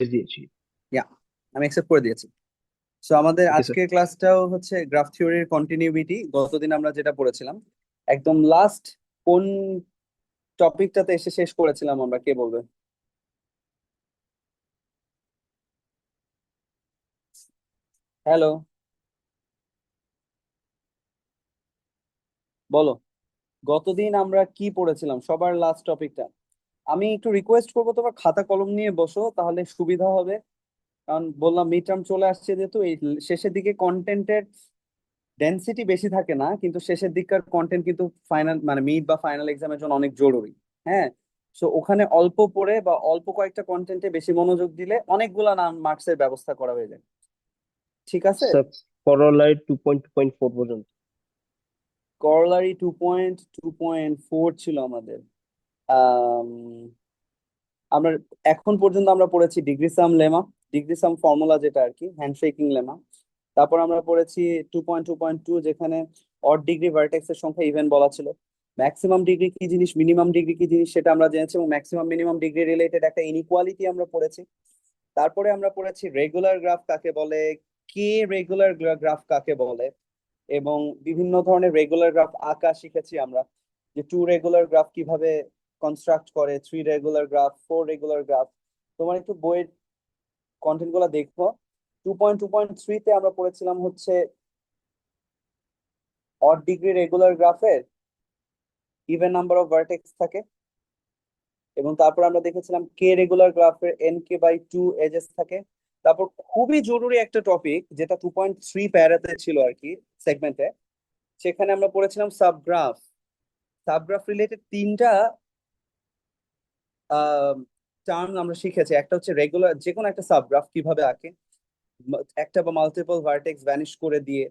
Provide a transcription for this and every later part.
দিয়েছি। ইয়া, আমি অ্যাকসেপ্ট করে দিয়েছি। সো আমাদের ওকে স্যার। আজকের ক্লাসটাও হচ্ছে গ্রাফ থিওরির কন্টিনিউইটি, গতদিন আমরা যেটা পড়েছিলাম। একদম লাস্ট কোন টপিকটাতে এসে শেষ করেছিলাম আমরা, কে বলবে? হ্যালো, বলো। গতদিন আমরা কি পড়েছিলাম সবার লাস্ট টপিকটা? আমি একটু রিকোয়েস্ট করবো, তোমার খাতা কলম নিয়ে বসো, তাহলে সুবিধা হবে। কারণ বললাম মিড টার্ম চলে আসছে, যেহেতু এই শেষের দিকে কন্টেন্টের ডেনসিটি বেশি থাকে না, কিন্তু শেষের দিককার কন্টেন্ট কিন্তু ফাইনাল মানে মিড বা ফাইনাল এক্সামের জন্য অনেক জরুরি। হ্যাঁ, সো ওখানে অল্প পড়ে বা অল্প কয়েকটা কন্টেন্টে বেশি মনোযোগ দিলে অনেকগুলা নাম মার্কসের ব্যবস্থা করা হয়ে যায়। ঠিক আছে। স্যার, করলায় 2.2.4 পর্যন্ত। করলারি 2.2.4 ছিল আমাদের। আম, আমরা এখন পর্যন্ত আমরা পড়েছি ডিগ্রি সাম লেমা, ডিগ্রি সাম ফর্মুলা, যেটা আর কি হ্যান্ডশেকিং লেমা। তারপর আমরা পড়েছি 2.2.2, যেখানে অড ডিগ্রি ভার্টেক্স এর সংখ্যা ইভেন বলা ছিল। ম্যাক্সিমাম ডিগ্রি কি জিনিস, মিনিমাম ডিগ্রি কি জিনিস, সেটা আমরা জেনেছি, এবং ম্যাক্সিমাম মিনিমাম ডিগ্রি রিলেটেড একটা ইনইকুয়ালিটি আমরা পড়েছি। তারপরে আমরা পড়েছি রেগুলার গ্রাফ কাকে বলে, কে রেগুলার গ্রাফ কাকে বলে, এবং বিভিন্ন ধরনের রেগুলার গ্রাফ আঁকা শিখেছি আমরা, যে টু রেগুলার গ্রাফ কিভাবে কনস্ট্রাক্ট করে, three regular graph, four regular graph. তোমার একটু বইয়ের কন্টেন্ট গুলো দেখো। 2.2.3 তে আমরা পড়েছিলাম হচ্ছে অড ডিগ্রি রেগুলার গ্রাফের ইভেন নাম্বার অফ ভার্টেক্স থাকে, এবং তারপর আমরা দেখেছিলাম কে রেগুলার গ্রাফের n k/2 এজেস থাকে। তারপর খুবই জরুরি একটা টপিক, যেটা 2.3 প্যারাতে ছিল আর কি, সেগমেন্টে, সেখানে আমরা পড়েছিলাম সাবগ্রাফ। সাবগ্রাফ রিলেটেড তিনটা টার্ম আমরা শিখেছি। একটা হচ্ছে রেগুলার, যে কোনো একটা সাবগ্রাফ কিভাবে আঁকে, একটা বা মাল্টিপল ভার্টেক্স ভ্যানিশ করে দিয়ে,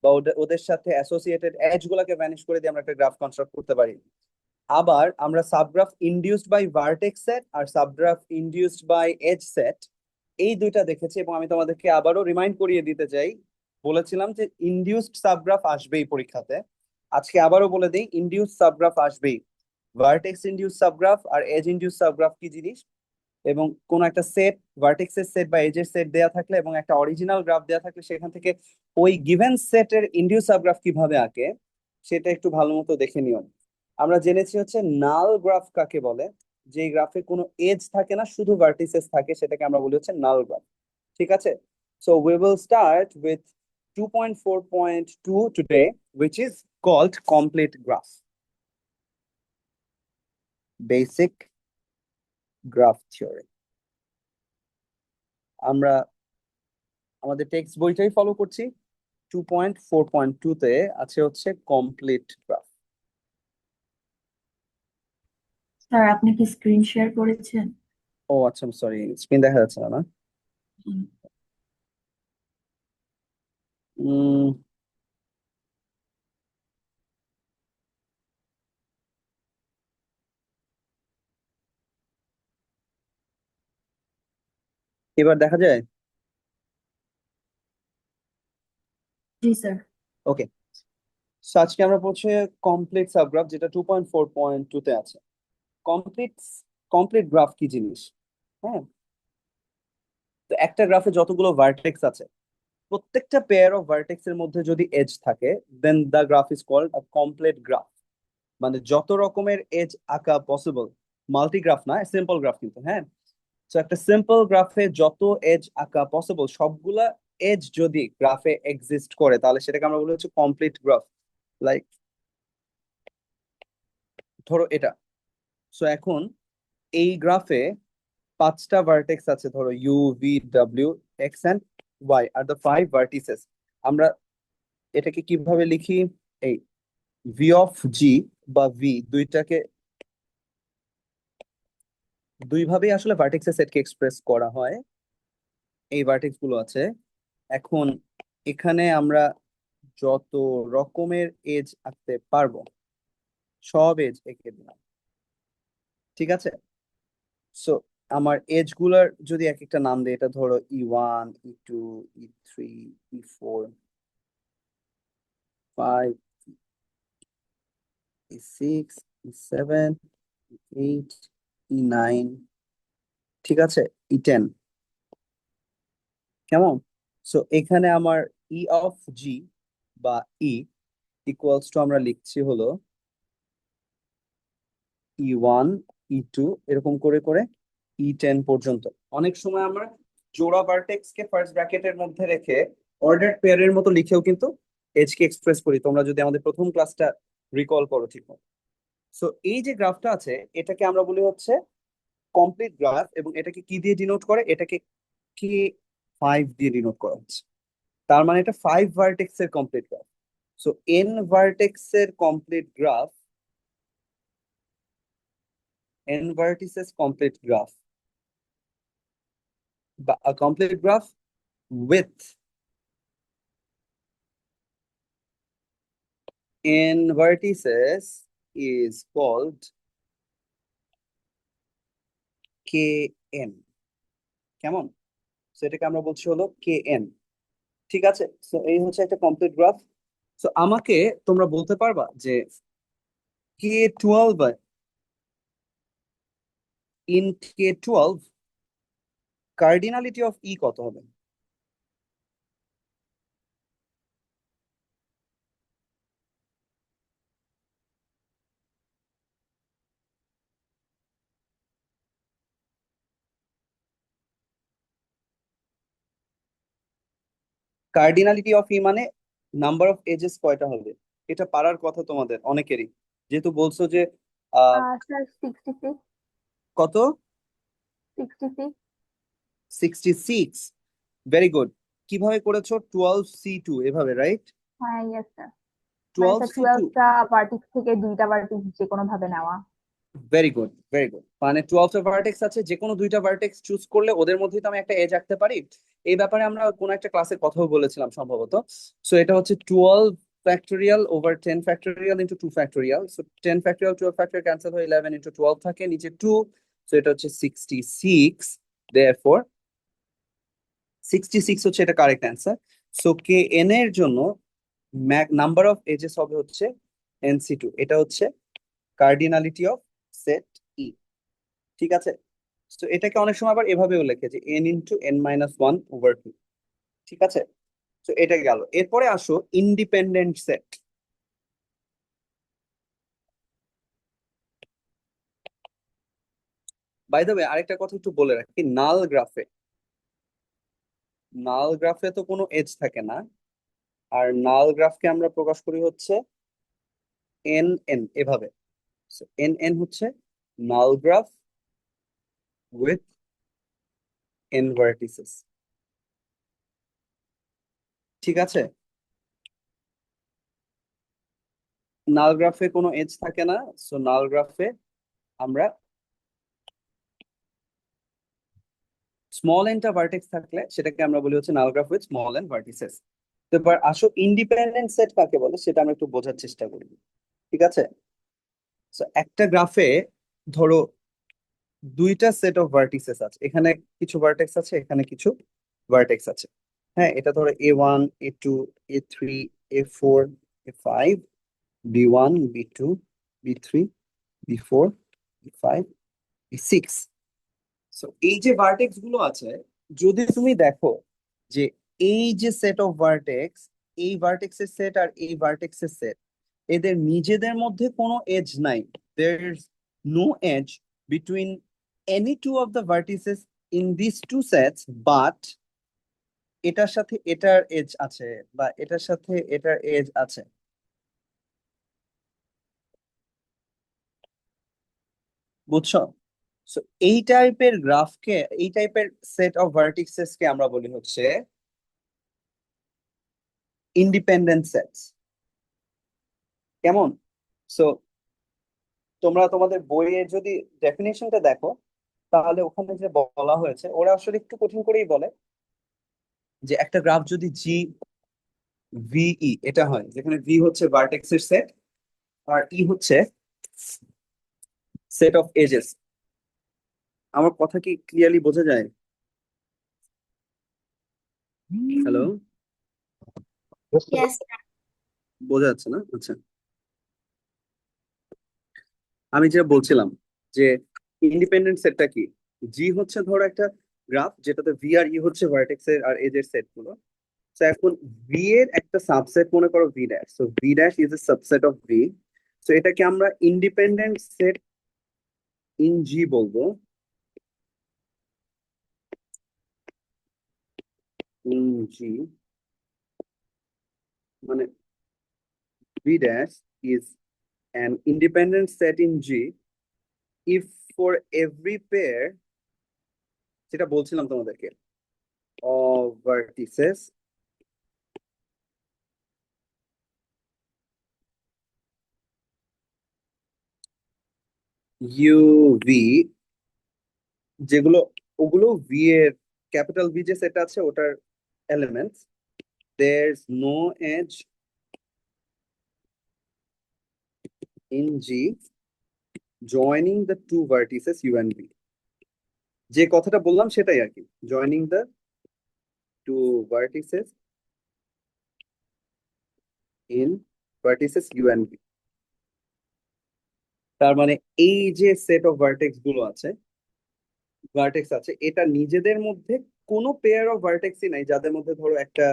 বা ওদের সাথে অ্যাসোসিয়েটেড এজ গুলাকে ভ্যানিশ করে দিয়ে আমরা একটা গ্রাফ কনস্ট্রাক্ট করতে পারি। আবার আমরা subgraph induced by vertex set আর subgraph induced by edge set, এই দুইটা দেখেছি। এবং আমি তোমাদেরকে আবারও রিমাইন্ড করিয়ে দিতে চাই, বলেছিলাম যে ইনডিউসড সাবগ্রাফ আসবেই পরীক্ষাতে। আজকে আবারও বলে দিই, ইনডিউসড সাবগ্রাফ আসবেই। ভার্টেক্স ইনডিউস সাবগ্রাফ আর এজ ইনডিউস সাবগ্রাফ কি জিনিস, এবং কোন একটা সেট, ভার্টেক্সের সেট বা এজের সেট দেয়া থাকলে এবং একটা অরিজিনাল গ্রাফ দেয়া থাকলে, সেখান থেকে ওই গিভেন সেটের ইনডিউস সাবগ্রাফ কিভাবে আঁকে, সেটা একটু ভালো মতো দেখে নিও। আমরা জেনেছি হচ্ছে নাল গ্রাফ কাকে বলে, যে গ্রাফে কোনো এজ থাকে না, শুধু ভার্টিসেস থাকে, সেটাকে আমরা বলি হচ্ছে নাল গ্রাফ। ঠিক আছে। So we will start with 2.4.2 today, which is called complete graph, basic graph theory। আমরা আমাদের টেক্সট বইটাই ফলো করছি। 2.4.2 তে আছে হচ্ছে কমপ্লিট গ্রাফ। স্যার, আপনি কি স্ক্রিন শেয়ার করেছেন? ও আচ্ছা, সরি, স্ক্রিন দেখা যাচ্ছে না, না? হুম। উম, এবার দেখা যায়? জি স্যার। ওকে। আজকে আমরা পড়ছি কমপ্লিট সাবগ্রাফ, যেটা 2.4.2 তে আছে। কমপ্লিট কমপ্লিট গ্রাফ কি জিনিস? হ্যাঁ, তো একটা গ্রাফে যতগুলো ভার্টেক্স আছে, প্রত্যেকটা পেয়ার অফ ভার্টেক্স এর মধ্যে যদি এজ থাকে, then the graph is called a complete graph. মানে যত রকমের এজ আঁকা পসিবল, মাল্টিগ্রাফ না, সিম্পল গ্রাফ কিন্তু, হ্যাঁ। তো একটা সিম্পল গ্রাফে যত এজ আঁকা পসিবল, সবগুলা এজ যদি গ্রাফে এক্সিস্ট করে, তাহলে সেটাকে আমরা বলি হচ্ছে কমপ্লিট গ্রাফ। লাইক ধরো এটা। সো এখন এই গ্রাফে পাঁচটা ভার্টেক্স আছে, ধরো U, V, W, X and Y are the five vertices. আমরা এটাকে কিভাবে লিখি? এই ভি অফ জি বা ভি, দুইটাকে দুই ভাবেই আসলে ভার্টেক্সের সেটকে এক্সপ্রেস করা হয়। এই ভার্টেক্স গুলো আছে। এখন এখানে আমরা যত রকমের এজ আঁকতে পারবো, সব এজ এঁকে দিলাম। ঠিক আছে। সো আমার এজ গুলার যদি এক একটা নাম দিই, এটা ধরো E1, E2, E3, E4, 5, E6, E7, E8, E9, ঠিক আছে, E10। কেমন? সো এখানে আমার ই অফ জি বা ই ইকুয়ালস টু আমরা লিখছি হলো E1 E2 এরকম করে করে E10 পর্যন্ত। অনেক সময় আমরা জোড়া ভার্টেক্স কে ফার্স্ট ব্র্যাকেটের মধ্যে রেখে অর্ডার পেয়ারের মতো লিখেও কিন্তু এজ কে এক্সপ্রেস করি, তোমরা যদি আমাদের প্রথম ক্লাসটা রিকল করো ঠিক মতো। সো এই যে গ্রাফটা আছে এটাকে আমরা বলি হচ্ছে কমপ্লিট গ্রাফ, এবং এটাকে কি দিয়ে ডিনোট করে? এটাকে কে 5 দিয়ে ডিনোট করা হচ্ছে। তার মানে এটা 5 ভার্টেক্স এর complete graph. So N vertex এর complete graph, n vertices complete graph, a complete graph with n vertices is called kn. কেমন? সো এটাকে আমরা বলছি হলো kn। ঠিক আছে, সো এই হচ্ছে একটা কমপ্লিট গ্রাফ। সো আমাকে তোমরা বলতে পারবা যে k12 in k12 cardinality of ই কত হবে? কার্ডিনালিটি অফ ই মানে নাম্বার অফ এজেস কয়টা হবে, এটা পারার কথা তোমাদের অনেকেরই, যেহেতু বলছো যে স্যার 66। কত? 66। 66। Very good. কিভাবে করেছো? 12C2 এভাবে, রাইট? হ্যাঁ, ইয়েস স্যার। মানে স্যার 12C2। 12টা ভার্টেক্স থেকে দুইটা ভার্টেক্স যে কোনো ভাবে নেওয়া। Very good, very good. মানে 12টা ভার্টেক্স আছে, যে কোনো দুইটা ভার্টেক্স চুজ করলে ওদের মধ্যেই তো আমি একটা এজ রাখতে পারি। এই ব্যাপারে আমরা কোন একটা ক্লাসে কথাও বলেছিলাম সম্ভবত। সো এটা হচ্ছে 12 factorial over 10 factorial into 2 factorial. So 10 factorial 12 factorial cancel হয়ে 11 ইন্টু 12 থাকে, নিচে 2। সো এটা হচ্ছে 66। দেয়ারফর 66 হচ্ছে এটা correct answer. So K N এর জন্য নাম্বার অফ এজেস হবে হচ্ছে NC2। এটা হচ্ছে কার্ডিনালিটি অফ সেট ই। ঠিক আছে, তো এটাকে অনেক সময় আবার এভাবেও লেখে যে n ইন্টু n-1/2। ঠিক আছে, তো এটা গেল। এরপরে আসো independent set. By the way আরেকটা কথা একটু বলে রাখি, নাল গ্রাফে তো কোনো এজ থাকে না, আর নাল গ্রাফকে আমরা প্রকাশ করি হচ্ছে NN এভাবে। NN হচ্ছে null graph with n vertices। ঠিক আছে, নাল গ্রাফে কোনো এজ থাকে না, সো নাল গ্রাফে আমরা স্মল এনটা ভার্টেক্স থাকলে সেটাকে আমরা বলি হচ্ছে null graph with small N vertices. তো এবার আসো ইন্ডিপেন্ডেন্ট সেট কাকে বলে সেটা আমরা একটু বোঝার চেষ্টা করি। ঠিক আছে, সো একটা গ্রাফে ধরো দুইটা সেট অফ ভার্টিসেস আছে, এখানে কিছু ভার্টেক্স আছে, এখানে কিছু ভার্টেক্স আছে। হ্যাঁ, এটা ধরো A1 A2 A3 A4 A5 B1 B2 B3 B4 B5 B6। So এই যে ভার্টেক্স গুলো আছে, যদি তুমি দেখো যে এই যে সেট অফ ভার্টেক্স, এই ভার্টেক্সের সেট আর এই ভার্টেক্সের সেট, এদের নিজেদের মধ্যে কোনো এজ নাই। There is no edge between any two of the vertices in this two sets, but এটার সাথে এটার এজ আছে বা এটার সাথে এটার এজ আছে। বুঝছো? সো এই টাইপের গ্রাফকে, এই টাইপের সেট অফ ভার্টিসেস কে আমরা বলি হচ্ছে ইন্ডিপেন্ডেন্ট সেটস। কেমন? সো তোমরা তোমাদের বইয়ে যদি ডেফিনেশনটা দেখো, তাহলে ওখানে যে বলা হয়েছে ওরা আসলে একটু কঠিন করেই বলে যে একটা গ্রাফ যদি জি ভিই এটা হয়, যেখানে ভি হচ্ছে ভার্টেক্স এর সেট আর ই হচ্ছে সেট অফ এজেস। আমার কথা কি ক্লিয়ারলি বোঝা যায়? Hello, Yes. বোঝা যাচ্ছে না? আচ্ছা, আমি যেটা বলছিলাম যে ইন্ডিপেন্ডেন্ট সেটটা কি, জি হচ্ছে ধরো একটা গ্রাফ যেটাতে ভি আর ই হচ্ছে ভার্টেক্সের আর এজের সেট গুলো। তো এখন ভি এর একটা সাবসেট মনে করো V dash, so V dash is a subset of V. So এটাকে আমরা ইন্ডিপেন্ডেন্ট সেট ইন জি বলবো, ইন জি, মানে V dash is an independent set in G if for every pair, যেটা বলছিলাম তোমাদেরকে, of vertices uv, যেগুলো ওগুলো ভি এর ক্যাপিটাল ভি যে সেট আছে ওটার elements, there's no edge in G joining the two vertices u and v, যে কথাটা বললাম সেটাই আর কি, joining the two vertices in vertices u and v। তার মানে এই যে সেট অফ ভার্টেক্স গুলো আছে, ভার্টেক্স আছে, এটা নিজেদের মধ্যে কোনো পেয়ার অফ ভার্টেক্সই নাই যাদের মধ্যে ধরো একটা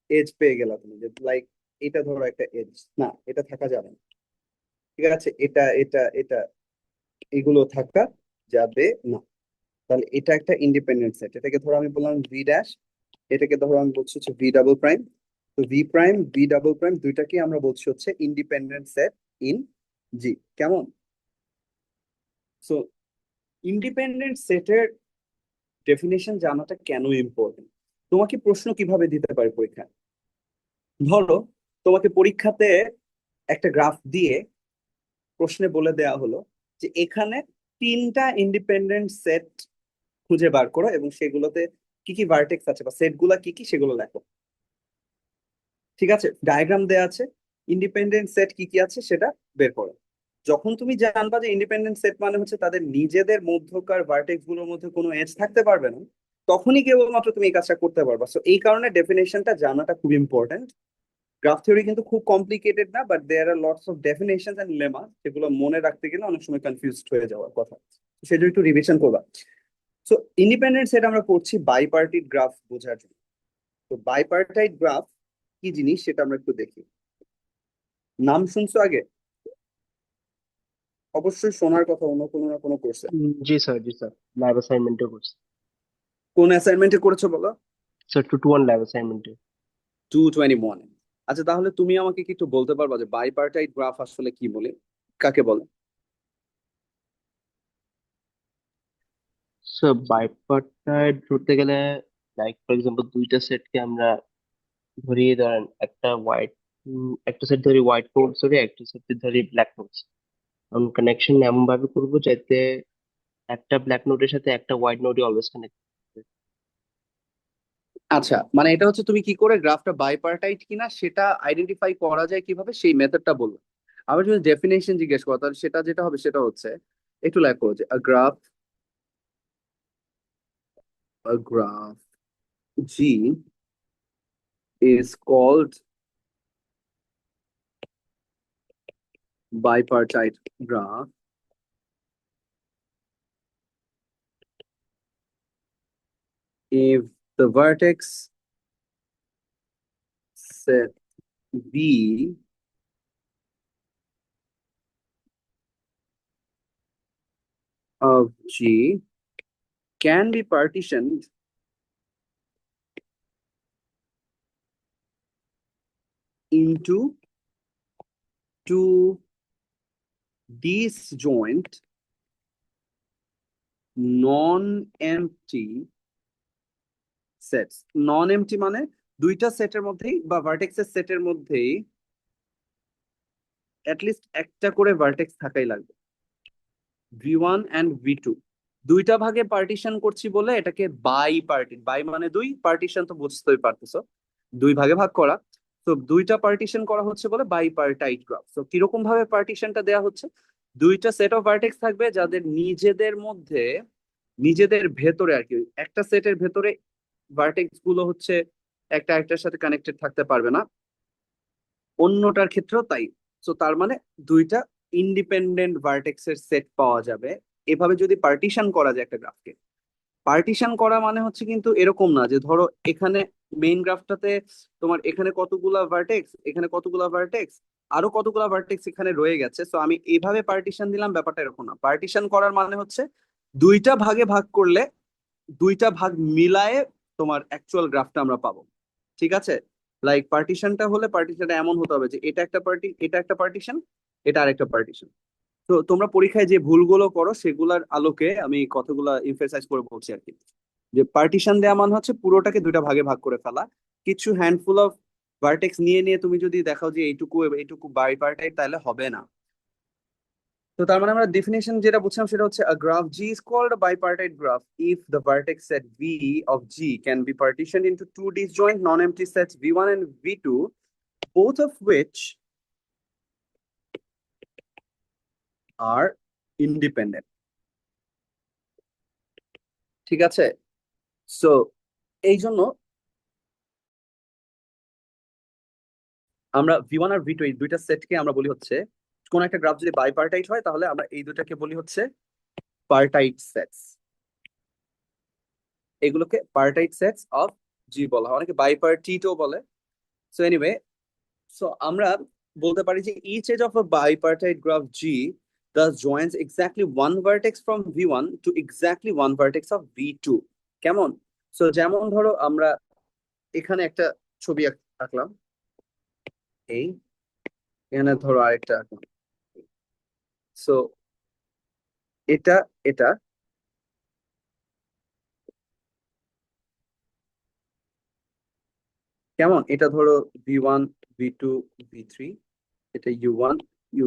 এজ পেয়ে গেলা তুমি, যে লাইক এটা ধরো একটা এজ, না এটা থাকা যাবে না, ঠিক আছে, এটা এটা এটা এগুলো থাকা যাবে না। তাহলে এটা একটা ইন্ডিপেন্ডেন্ট সেট, এটাকে ধরো আমি বললাম ভি ড্যাশ, এটাকে ধরো আমি বলছি হচ্ছে ভি ডাবল প্রাইম। তো V prime V double prime দুইটাকে আমরা বলছি হচ্ছে ইন্ডিপেন্ডেন্ট সেট ইন জি। কেমন? সো ইন্ডিপেন্ডেন্ট সেটের ডেফিনেশন জানাটা কেন ইম্পর্টেন্ট, তোমাকে প্রশ্ন কিভাবে দিতে পারে পরীক্ষায়? ধরো তোমাকে পরীক্ষাতে একটা গ্রাফ দিয়ে প্রশ্নে বলে দেয়া হলো যে এখানে তিনটা ইন্ডিপেন্ডেন্ট সেট খুঁজে বার করো এবং সেগুলোতে কি কি ভার্টেক্স আছে বা সেট গুলা কি কি সেগুলো লেখো। ঠিক আছে, ডায়াগ্রাম দেয়া আছে, ইন্ডিপেন্ডেন্ট সেট কি কি আছে সেটা বের করো। যখন তুমি জানবা যে ইন্ডিপেন্ডেন্ট সেট মানে হচ্ছে তাদের নিজেদের মধ্যকার ভার্টেক্স গুলোর মধ্যে কোনো এজ থাকতে পারবে না, তখনই কেবলমাত্র তুমি এই কাজটা করতে পারবা। সো এই কারণে ডেফিনেশনটা জানাটা খুব ইম্পর্টেন্ট। গ্রাফ থিওরি কিন্তু খুব কমপ্লিকেটেড না, but there are lots of definitions and lemma, যেগুলো মনে রাখতে গেলে অনেক সময় কনফিউজড হয়ে যাওয়ার কথা, সেটা একটু রিভিশন করবা। সো ইন্ডিপেন্ডেন্ট সেট আমরা পড়ছি বাইপার্টিট গ্রাফ বোঝার জন্য। তো বাইপার্টাইট গ্রাফ কি জিনিস সেটা আমরা একটু দেখি। নাম শুনছো আগে? অবশ্যই শোনার কথা অন্য কোনো না কোনো কোর্সে। জি স্যার, জি স্যার, ল্যাব অ্যাসাইনমেন্টে করছি কোন অ্যাসাইনমেন্টে করেছো বলো? স্যার, 221 ল্যাব অ্যাসাইনমেন্টে। 221। আচ্ছা, তাহলে তুমি আমাকে কি একটু বলতে পারবা যে বাইপার্টাইট গ্রাফ আসলে কি বলে, কাকে বলে? স্যার বাইপার্টাইট ধরতে গেলে, লাইক ফর এক্সাম্পল, দুইটা সেটকে আমরা ধরি, ধরেন একটা সেট ধরি হোয়াইট নোটস, ধরি একটা সেট ধরি ব্ল্যাক নোটস। আমি কানেকশন এমন ভাবে করবো যাতে একটা ব্ল্যাক নোটের সাথে একটা হোয়াইট নোটই অলওয়েজ কানেক্ট। আচ্ছা, মানে এটা হচ্ছে তুমি কি করে গ্রাফটা বাইপার্টাইট কিনা সেটা আইডেন্টিফাই করা যায় কিভাবে সেই মেথডটা বলবো। আবার যদি ডেফিনেশন জিজ্ঞেস করো তাহলে সেটা যেটা হবে সেটা হচ্ছে, একটু লেখো যে a graph G is called bipartite graph if the vertex set B of G can be partitioned into two disjoint non-empty sets. Non MT মানে দুইটা সেটের মধ্যেই বা ভার্টেক্সের সেটের মধ্যেই অ্যাটলিস্ট একটা করে ভার্টেক্স থাকাই লাগবে। ভি1 অ্যান্ড ভি2 দুইটা ভাগে পার্টিশন করছি বলে এটাকে বাই পার্টি, বাই মানে দুই, পার্টিশন তো বুঝতেই পারতেছো, দুই ভাগে ভাগ করা। তো দুইটা পার্টিশন করা হচ্ছে বলে বাই পার্টাইট গ্রাফ। তো কিরকম ভাবে পার্টিশনটা দেওয়া হচ্ছে, দুইটা সেট অফ ভার্টেক্স থাকবে যাদের নিজেদের মধ্যে, নিজেদের ভেতরে আর কি, একটা সেটের ভেতরে ভার্টেক্স গুলো হচ্ছে একটা একটার সাথে কানেক্টেড থাকতে পারবে না, অন্যটার ক্ষেত্রেও তাই। তো তার মানে দুইটা ইন্ডিপেন্ডেন্ট ভার্টেক্সের সেট পাওয়া যাবে। এভাবে যদি পার্টিশন করা যায় একটা গ্রাফকে, পার্টিশন করা মানে হচ্ছে কিন্তু এরকম না যে ধরো এখানে মেইন গ্রাফটাতে তোমার এখানে কতগুলা ভার্টেক্স, এখানে কতগুলা ভার্টেক্স, আরো কতগুলা ভার্টেক্স এখানে রয়ে গেছে, সো আমি এইভাবে পার্টিশন দিলাম, ব্যাপারটা এরকম না। পার্টিশন করার মানে হচ্ছে দুইটা ভাগে ভাগ করলে দুইটা ভাগ মিলায়ে তোমার অ্যাকচুয়াল গ্রাফটা আমরা পাবো। ঠিক আছে? লাইক পার্টিশনটা হলে পার্টিশনটা এমন হতে হবে যে এটা একটা এটা একটা পার্টিশন, এটা আরেকটা পার্টিশন। তো তোমরা পরীক্ষায় যে ভুলগুলো করো সেগুলোর আলোকে আমি কতগুলা এমফেসাইজ করে বলছি আর কি। যে পার্টিশন দেওয়া মানে হচ্ছে পুরোটাকে দুইটা ভাগে ভাগ করে ফেলা। কিছু হ্যান্ডফুল অফ ভার্টেক্স নিয়ে নিয়ে তুমি যদি দেখাও যে এইটুকু এইটুকু বাইপার্টাইট, তাহলে হবে না। তো তার মানে আমরা ডেফিনেশন যেটা বুঝলাম সেটা হচ্ছে a graph G is called a bipartite graph if the vertex set V of G can be partitioned into two disjoint non-empty sets V1 and V2, both of which are independent. ঠিক আছে? So এই জন্য আমরা V1 আর V2 এই দুইটা সেটকে আমরা বলি হচ্ছে, কোন একটা গ্রাফ যদি বাইপার্টাইট হয় তাহলে আমরা এই দুটাকে বলি হচ্ছে পার্টাইট সেটস। এগুলোকে পার্টাইট সেটস অফ জি বলা হয়, অনেকে বাইপার্টিটও বলে। সো এনিওয়ে, সো আমরা বলতে পারি যে each edge of a bipartite graph G thus joins exactly one vertex from V1 to exactly one vertex of V2. কেমন? সো যেমন ধরো আমরা এখানে একটা ছবি আঁকলাম, এই এখানে ধরো আরেকটা আঁকলাম। সো এটা এটা কেমন, এটা ধরো V1 V2 V3, এটা U1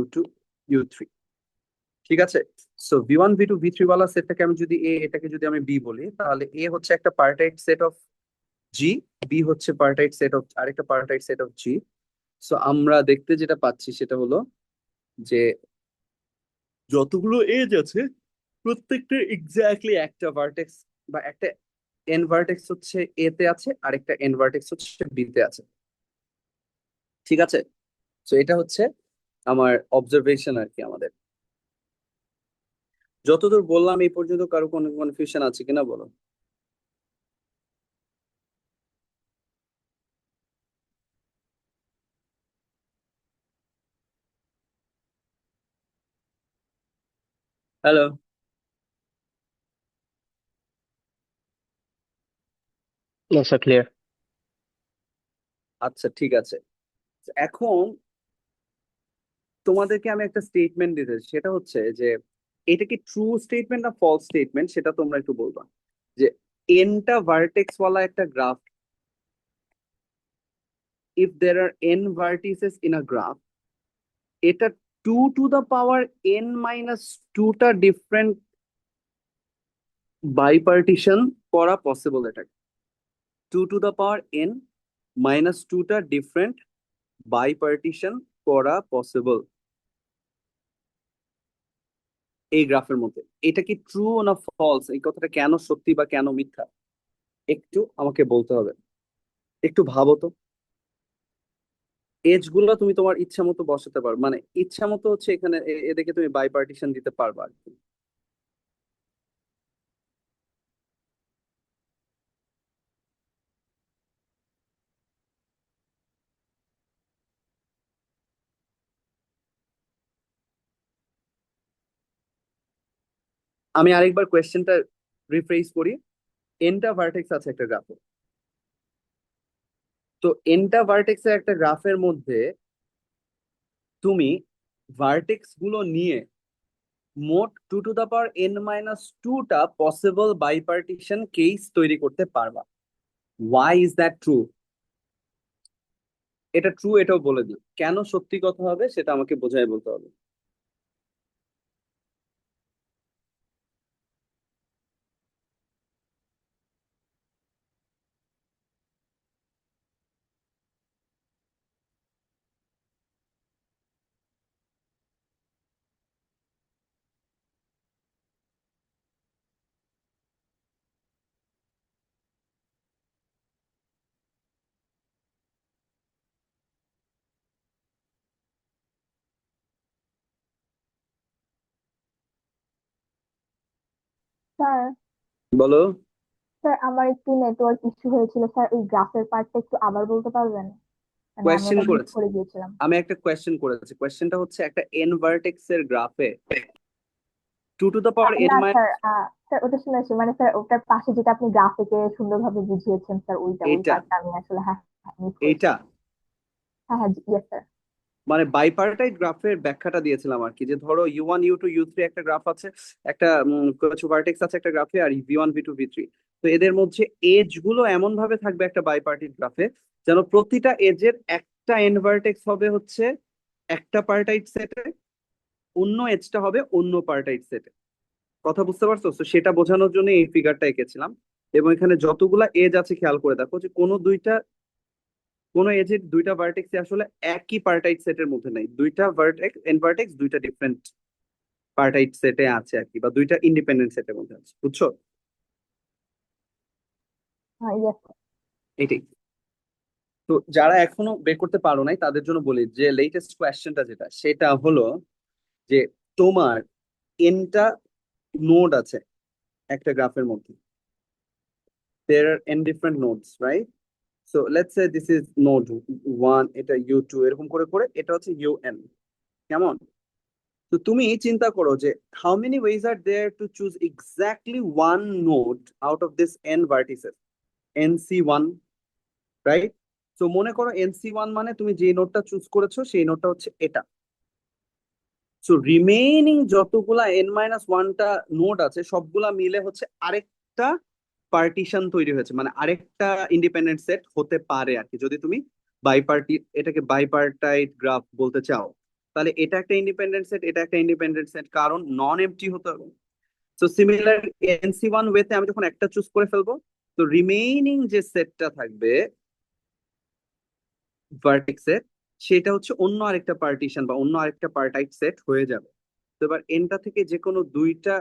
U2 U3। ঠিক আছে? সো V1 V2 V3 ওয়ালা সেটটাকে আমি যদি এ, এটাকে যদি আমি বি বলি, তাহলে এ হচ্ছে একটা পার্টাইট সেট অফ জি, বি হচ্ছে পার্টাইট সেট অফ আরেকটা পার্টাইট সেট অফ জি। সো আমরা দেখতে যেটা পাচ্ছি সেটা হলো যে যতগুলো এজ আছে প্রত্যেকটা এক্স্যাক্টলি একটা ভার্টেক্স বা একটা এন ভার্টেক্স হচ্ছে এ তে আছে, আরেকটা এন ভার্টেক্স হচ্ছে বি তে আছে। ঠিক আছে? তো এটা হচ্ছে আমার অবজারভেশন আর কি আমাদের। যতদূর বললাম এই পর্যন্ত কারো কোনো কনফিউশন আছে কিনা বলো। হ্যালো? না স্যার, ক্লিয়ার। আচ্ছা ঠিক আছে। এখন তোমাদেরকে আমি একটা স্টেটমেন্ট দিতে, সেটা হচ্ছে যে এটা কি ট্রু স্টেটমেন্ট না ফলস স্টেটমেন্ট সেটা তোমরা একটু বলবা। যে এনটা ভার্টেক্স ওয়ালা একটা graph, if there are n vertices in a graph, এটা 2 to the power n-2টা ডিফারেন্ট বাইপার্টিশন করা পসিবল। এটা 2 to the power n-2টা ডিফারেন্ট বাইপার্টিশন করা পসিবল এই গ্রাফের মধ্যে। এটা কি ট্রু না ফলস, এই কথাটা কেন সত্যি বা কেন মিথ্যা একটু আমাকে বলতে হবে। একটু ভাবো তো। এজ গুলো তুমি তোমার ইচ্ছা মতো বসাতে পারো, মানে ইচ্ছা মতো হচ্ছে এখানে এদেরকে তুমি বাইপার্টিশন দিতে পারবা আর কি। আমি আরেকবার কোয়েশ্চেনটা রিফ্রেজ করি। এনটা ভার্টেক্স আছে একটা গ্রাফে, তো এনটা ভার্টেক্সের একটা গ্রাফের মধ্যে তুমি ভার্টেক্স গুলো নিয়ে মোট 2 to the power n-2টা পসিবল বাইপার্টিশন কেস তৈরি করতে পারবা। Why is that true? এটা ট্রু, এটাও বলে দিই। কেন সত্যি কথা হবে সেটা আমাকে বোঝায় বলতে হবে। স্যার, বলো। স্যার আমার একটু নেটওয়ার্ক ইস্যু হয়েছিল স্যার, ওই গ্রাফের পার্টটা একটু আবার বলতে পারবেন? মানে আমি কোয়েশ্চেন ওটা মিস করেছি, করে গিয়েছিলাম। আমি একটা কোয়েশ্চেন করেছি, কোয়েশ্চেনটা হচ্ছে একটা n ভার্টেক্স এর গ্রাফে 2 টু দ্য পাওয়ার n না স্যার, মাইনাস স্যার ওটা শুনেছি, মানে স্যার ওটার পাশে যেটা আপনি গ্রাফিকে সুন্দরভাবে বুঝিয়েছেন স্যার, ওই এইটা পার্টটা আমি আসলে হ্যাঁ মিস করছি। এইটা হ্যাঁ হ্যাঁ, ইয়েস স্যার। মানে বাইপার্টাইট গ্রাফের ব্যাখ্যাটা দিয়েছিলাম আর কি, যে ধরো U1 U2 U3 একটা গ্রাফ আছে, একটা কিছু ভার্টেক্স আছে একটা গ্রাফে, আর V1 V2 V3। তো এদের মধ্যে এজ গুলো এমন ভাবে থাকবে একটা বাইপার্টিট গ্রাফে, যেন প্রতিটা এজের একটা এন্ড ভার্টেক্স হবে হচ্ছে একটা পার্টাইট সেটে, অন্য এজটা হবে অন্য পার্টাইট সেটে। কথা বুঝতে পারছো? তো সেটা বোঝানোর জন্য এই ফিগারটা এঁকেছিলাম। এবং এখানে যতগুলা এজ আছে খেয়াল করে দেখো যে কোনো এজের দুইটা ভার্টেক্স আসলে একই পার্টাইট সেটের মধ্যে নাই, দুইটা ভার্টেক্স এন ভার্টেক্স দুইটা ডিফারেন্ট পার্টাইট সেটে আছে আর কি, বা দুইটা ইন্ডিপেন্ডেন্ট সেটের মধ্যে আছে, বুঝছো? হ্যাঁ ইয়েস। এটাই। তো যারা এখনো বের করতে পারো নাই তাদের জন্য বলি যে লেটেস্ট কোয়েশ্চেনটা যেটা, সেটা হলো যে তোমার এনটা নোড আছে একটা গ্রাফের মধ্যে, there are n different nodes, right? So let's say this is node 1, এটা U2, এরকম করে করে এটা হচ্ছে UN, কেমন? তো তুমি চিন্তা করো যে how many ways are there to choose exactly one node out of this n vertices, NC1, right? So মনে করো NC1 মানে তুমি যে নোডটা চুজ করেছো সেই নোডটা হচ্ছে এটা। সো রিমেইনিং যতগুলা n-1টা নোড আছে সবগুলা মিলে হচ্ছে আরেকটা পার্টিশন তৈরি হয়েছে, মানে আরেকটা ইন্ডিপেন্ডেন্ট সেট হতে পারে আর কি, যদি তুমি এটাকে বাইপার্টাইট গ্রাফ বলতে চাও। তাহলে এটা একটা ইন্ডিপেন্ডেন্ট সেট, এটা একটা ইন্ডিপেন্ডেন্ট সেট, কারণ নন এমটি হতে হবে। সো সিমিলার NC1 ওয়েতে আমি যখন একটা চুজ করে ফেলবো, তো রিমেইনিং যে সেটটা থাকবে ভার্টেক্সের, সেটা হচ্ছে অন্য আরেকটা পার্টিশন বা অন্য আরেকটা পার্টাইট সেট হয়ে যাবে। তো এবার এনটা থেকে যে কোনো দুইটা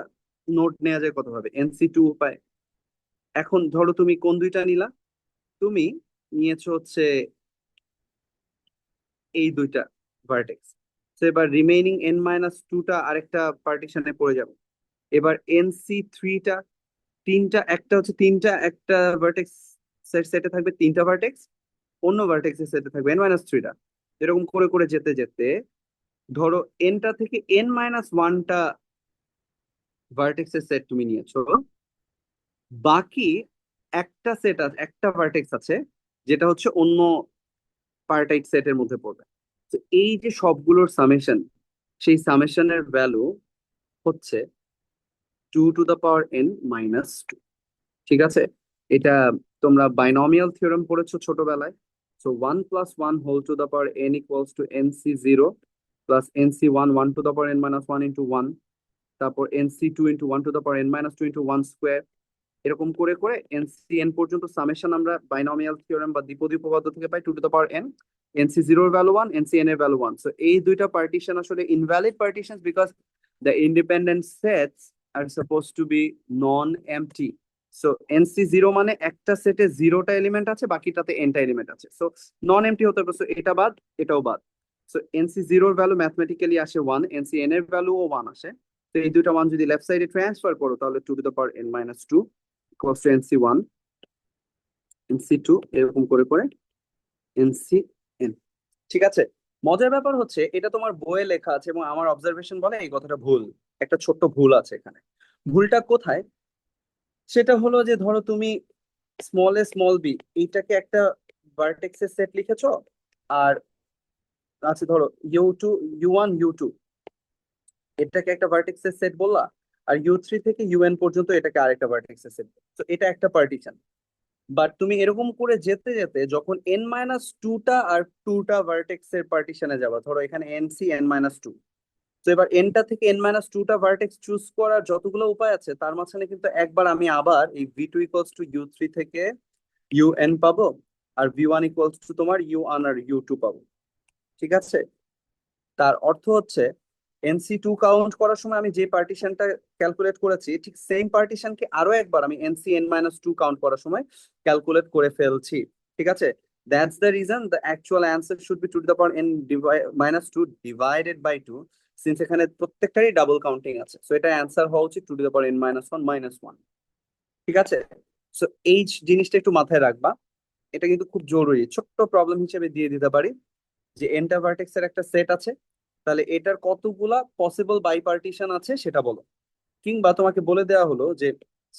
নোট নেওয়া যায় কত হবে, NC2 উপায়। এখন ধরো তুমি কোন দুইটা নিলা, তুমি নিয়েছো হচ্ছে এই দুইটা ভার্টেক্স। তো এবার রিমেইনিং n-2টা আরেকটা পার্টিশনে পড়ে যাবে। এবার NC3টা একটা হচ্ছে একটা ভার্টেক্স সেটে থাকবে তিনটা ভার্টেক্স, অন্য ভার্টেক্সের সেটে থাকবে n-3টা। এরকম করে করে যেতে যেতে ধরো এনটা থেকে n-1টা ভার্টেক্সের সেট তুমি নিয়েছো, বাকি একটা ভার্টেক্স আছে যেটা হচ্ছে অন্য পার্টাইট সেটের মধ্যে পড়বে। তো এই যে সবগুলোর সামেশন, সেই সামেশনের ভ্যালু হচ্ছে 2 to the power n-2, ঠিক আছে? এটা তোমরা বাইনোমিয়াল থিওরেম পড়েছো ছোটবেলায়। So 1 + 1 whole to the power n equals to NC0 plus NC1 1 to the power n-1 into 1, তারপর NC2 into 1 to the power n-2 into 1 square. এরকম করে করে NCN পর্যন্ত সামেশন আমরা বাইনোমিয়াল থিওরেম বা দ্বিপদী উপপাদ্য থেকে পাই 2 to the power n। NC0 এর ভ্যালু 1, NCN এর ভ্যালু 1। সো এই দুইটা পার্টিশন আসলে invalid partition, because the independent sets are suppose to be non empty. So NC0 মানে একটা সেটে 0টা এলিমেন্ট আছে, বাকিটাতে nটা এলিমেন্ট আছে, সো নন এমটি হতে হবে। সো এটা বাদ, এটাও বাদ। সো NC0 এর ভ্যালু ম্যাথমেটিক্যালি আসে 1, NCN এর ভ্যালুও 1 আসে। তো এই দুইটা মান যদি লেফট সাইডে ট্রান্সফার করো, তাহলে 2 to the power n-2 equals to NC1, NC2, এরকম করে করে NCN। ঠিক আছে? মজার ব্যাপার হচ্ছে এটা তোমার বইয়ে লেখা আছে এবং আমার অবজারভেশন বলে এই কথাটা ভুল। একটা ছোট্ট ভুল আছে এখানে। ভুলটা কোথায়? সেটা হলো যে ধরো তুমি স্মল বি এইটাকে একটা ভার্টেক্সের সেট লিখেছো, আর আছে ধরো U1 U2 এটাকে একটা ভার্টেক্সের সেট বললা, আর U3 থেকে UN পর্যন্ত এটাকে আরেকটা ভার্টেক্সের সেট। তো এটা একটা পার্টিশন। বাট তুমি এরকম করে যেতে যেতে যখন n-2টা আর 2টা ভার্টেক্স এর পার্টিশনে যাবা, ধরো এখানে NC(n-2), তো এবার nটা থেকে n-2টা ভার্টেক্স চুজ করার যতগুলো উপায় আছে তার মাঝখানে কিন্তু একবার আমি আবার এই V2 ইকুয়ালস টু U3 থেকে UN পাবো, আর V1 ইকুয়ালস টু তোমার U1 আর U2 পাবো। ঠিক আছে? তার অর্থ হচ্ছে NC2 কাউন্ট করার সময় আমি যে পার্টিশনটা ক্যালকুলেট করেছি, ঠিক সেম পার্টিশনকে আরো একবার আমি NCN-2 কাউন্ট করার সময় ক্যালকুলেট করে ফেলছি। ঠিক আছে? That's the reason the actual answer should be 2 to the power n-2 divided by 2, since এখানে প্রত্যেকটারই ডাবল কাউন্টিং আছে। সো এটা অ্যান্সার হওয়া উচিত 2 to the power n-1 -1। ঠিক আছে? সো এই জিনিসটা একটু মাথায় রাখবা, এটা কিন্তু খুব জরুরি। ছোট্ট প্রবলেম হিসেবে দিয়ে দিতে পারি যে এন্টা ভার্টেক্স এর একটা সেট আছে, তাহলে এটার কতগুলা পসিবল বাইপার্টিশন আছে সেটা বলো। কিংবা তোমাকে বলে দেওয়া হলো যে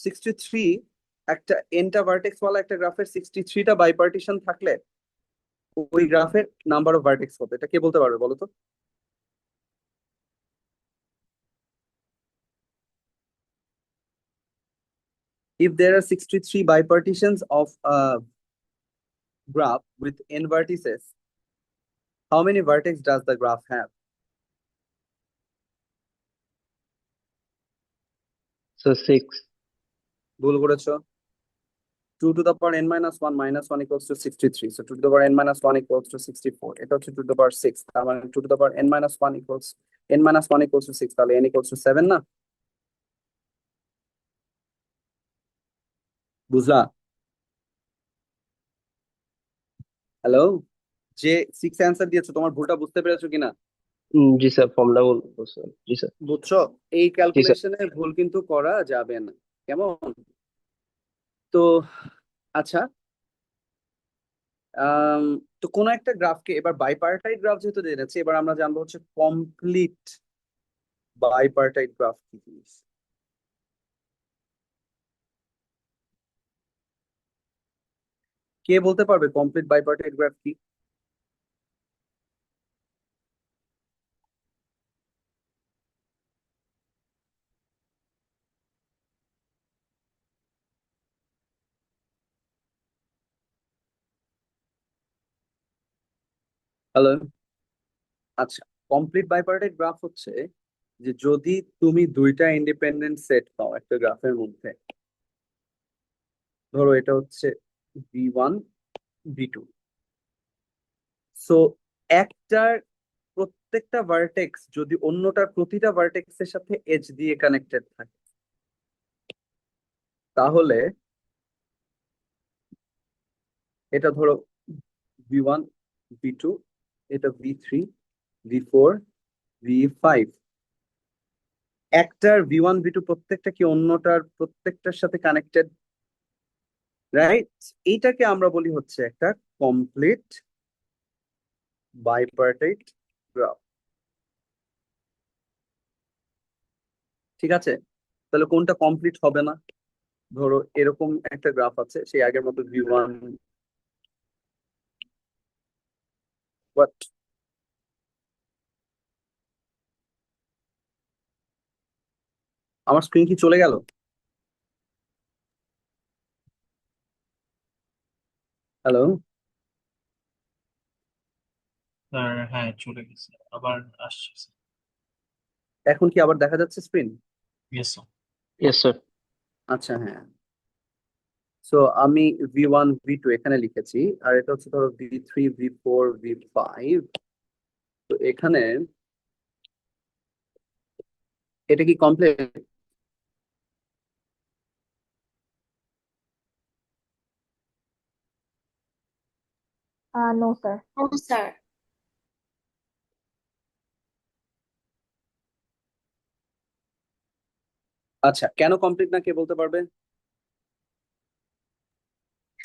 63, একটা এন্টা ভার্টেক্স ওয়ালা একটা গ্রাফের 63টা বাইপার্টিশন থাকলে ওই গ্রাফের নাম্বার অফ ভার্টেক্স কত, এটা কে বলতে পারবে বলো তো? If there are 63 bipartitions of a graph with n vertices, how many vertex does the graph have? So 6. ভুল করেছো। 2 to the power n minus 1 minus 1 equals to 63. So 2 to the power n minus 1 equals to 64. এটা হচ্ছে 2 to the power 6, তার মানে 2 to the power n minus 1 equals to 6, তাহলে n equals to 7 না? বুঝলা? Hello, যে 6 অ্যান্সার দিয়েছো তোমার ভুলটা বুঝতে পেরেছো কিনা? জি স্যার, ফর্মুলা বলবো। জি স্যার। বুঝছো? এই জি স্যার। ক্যালকুলেশনে ভুল কিন্তু করা যাবে না, কেমন? তো আচ্ছা, আম, তো কোন একটা গ্রাফকে এবার বাইপার্টাইট গ্রাফ যেহেতু জেনেছি, এবার আমরা জানবো হচ্ছে কমপ্লিট বাইপার্টাইট গ্রাফ কি জিনিস। কে বলতে পারবে কমপ্লিট বাইপার্টাইট গ্রাফ কি? হ্যালো, আচ্ছা, কমপ্লিট বাইপার্টাইট গ্রাফ হচ্ছে যে যদি তুমি দুইটা ইন্ডিপেন্ডেন্ট সেট পাও একটা গ্রাফের মধ্যে, ধরো এটা হচ্ছে V1 V2, সো একটার প্রত্যেকটা ভার্টেক্স যদি অন্যটার প্রতিটা ভার্টেক্সের সাথে এজ দিয়ে কানেক্টেড থাকে, তাহলে এটা ধরো V1 V2, এটা V3 V4 V5, একটার V1 V2 প্রত্যেকটা কি অন্যটার প্রত্যেকটার সাথে কানেক্টেড, রাইট? এইটাকে আমরা বলি হচ্ছে একটা কমপ্লিট বাইপার্টাইট গ্রাফ। ঠিক আছে, তাহলে কোনটা কমপ্লিট হবে না? ধরো এরকম একটা গ্রাফ আছে, সেই আগের মতো V1, what? আমার স্ক্রিন কি চলে গেল? হ্যালো, স্যার হ্যাঁ চলে গেছে, আবার আসছে স্যার। এখন কি আবার দেখা যাচ্ছে screen? Yes sir. Yes sir. আচ্ছা, হ্যাঁ। সো আমি V1 V2 এখানে লিখেছি, আর এটা হচ্ছে ধরো V3 V4 V5। তো এখানে এটা কি কমপ্লিট? No sir. ও স্যার, আচ্ছা, কেন কমপ্লিট না কে বলতে পারবে?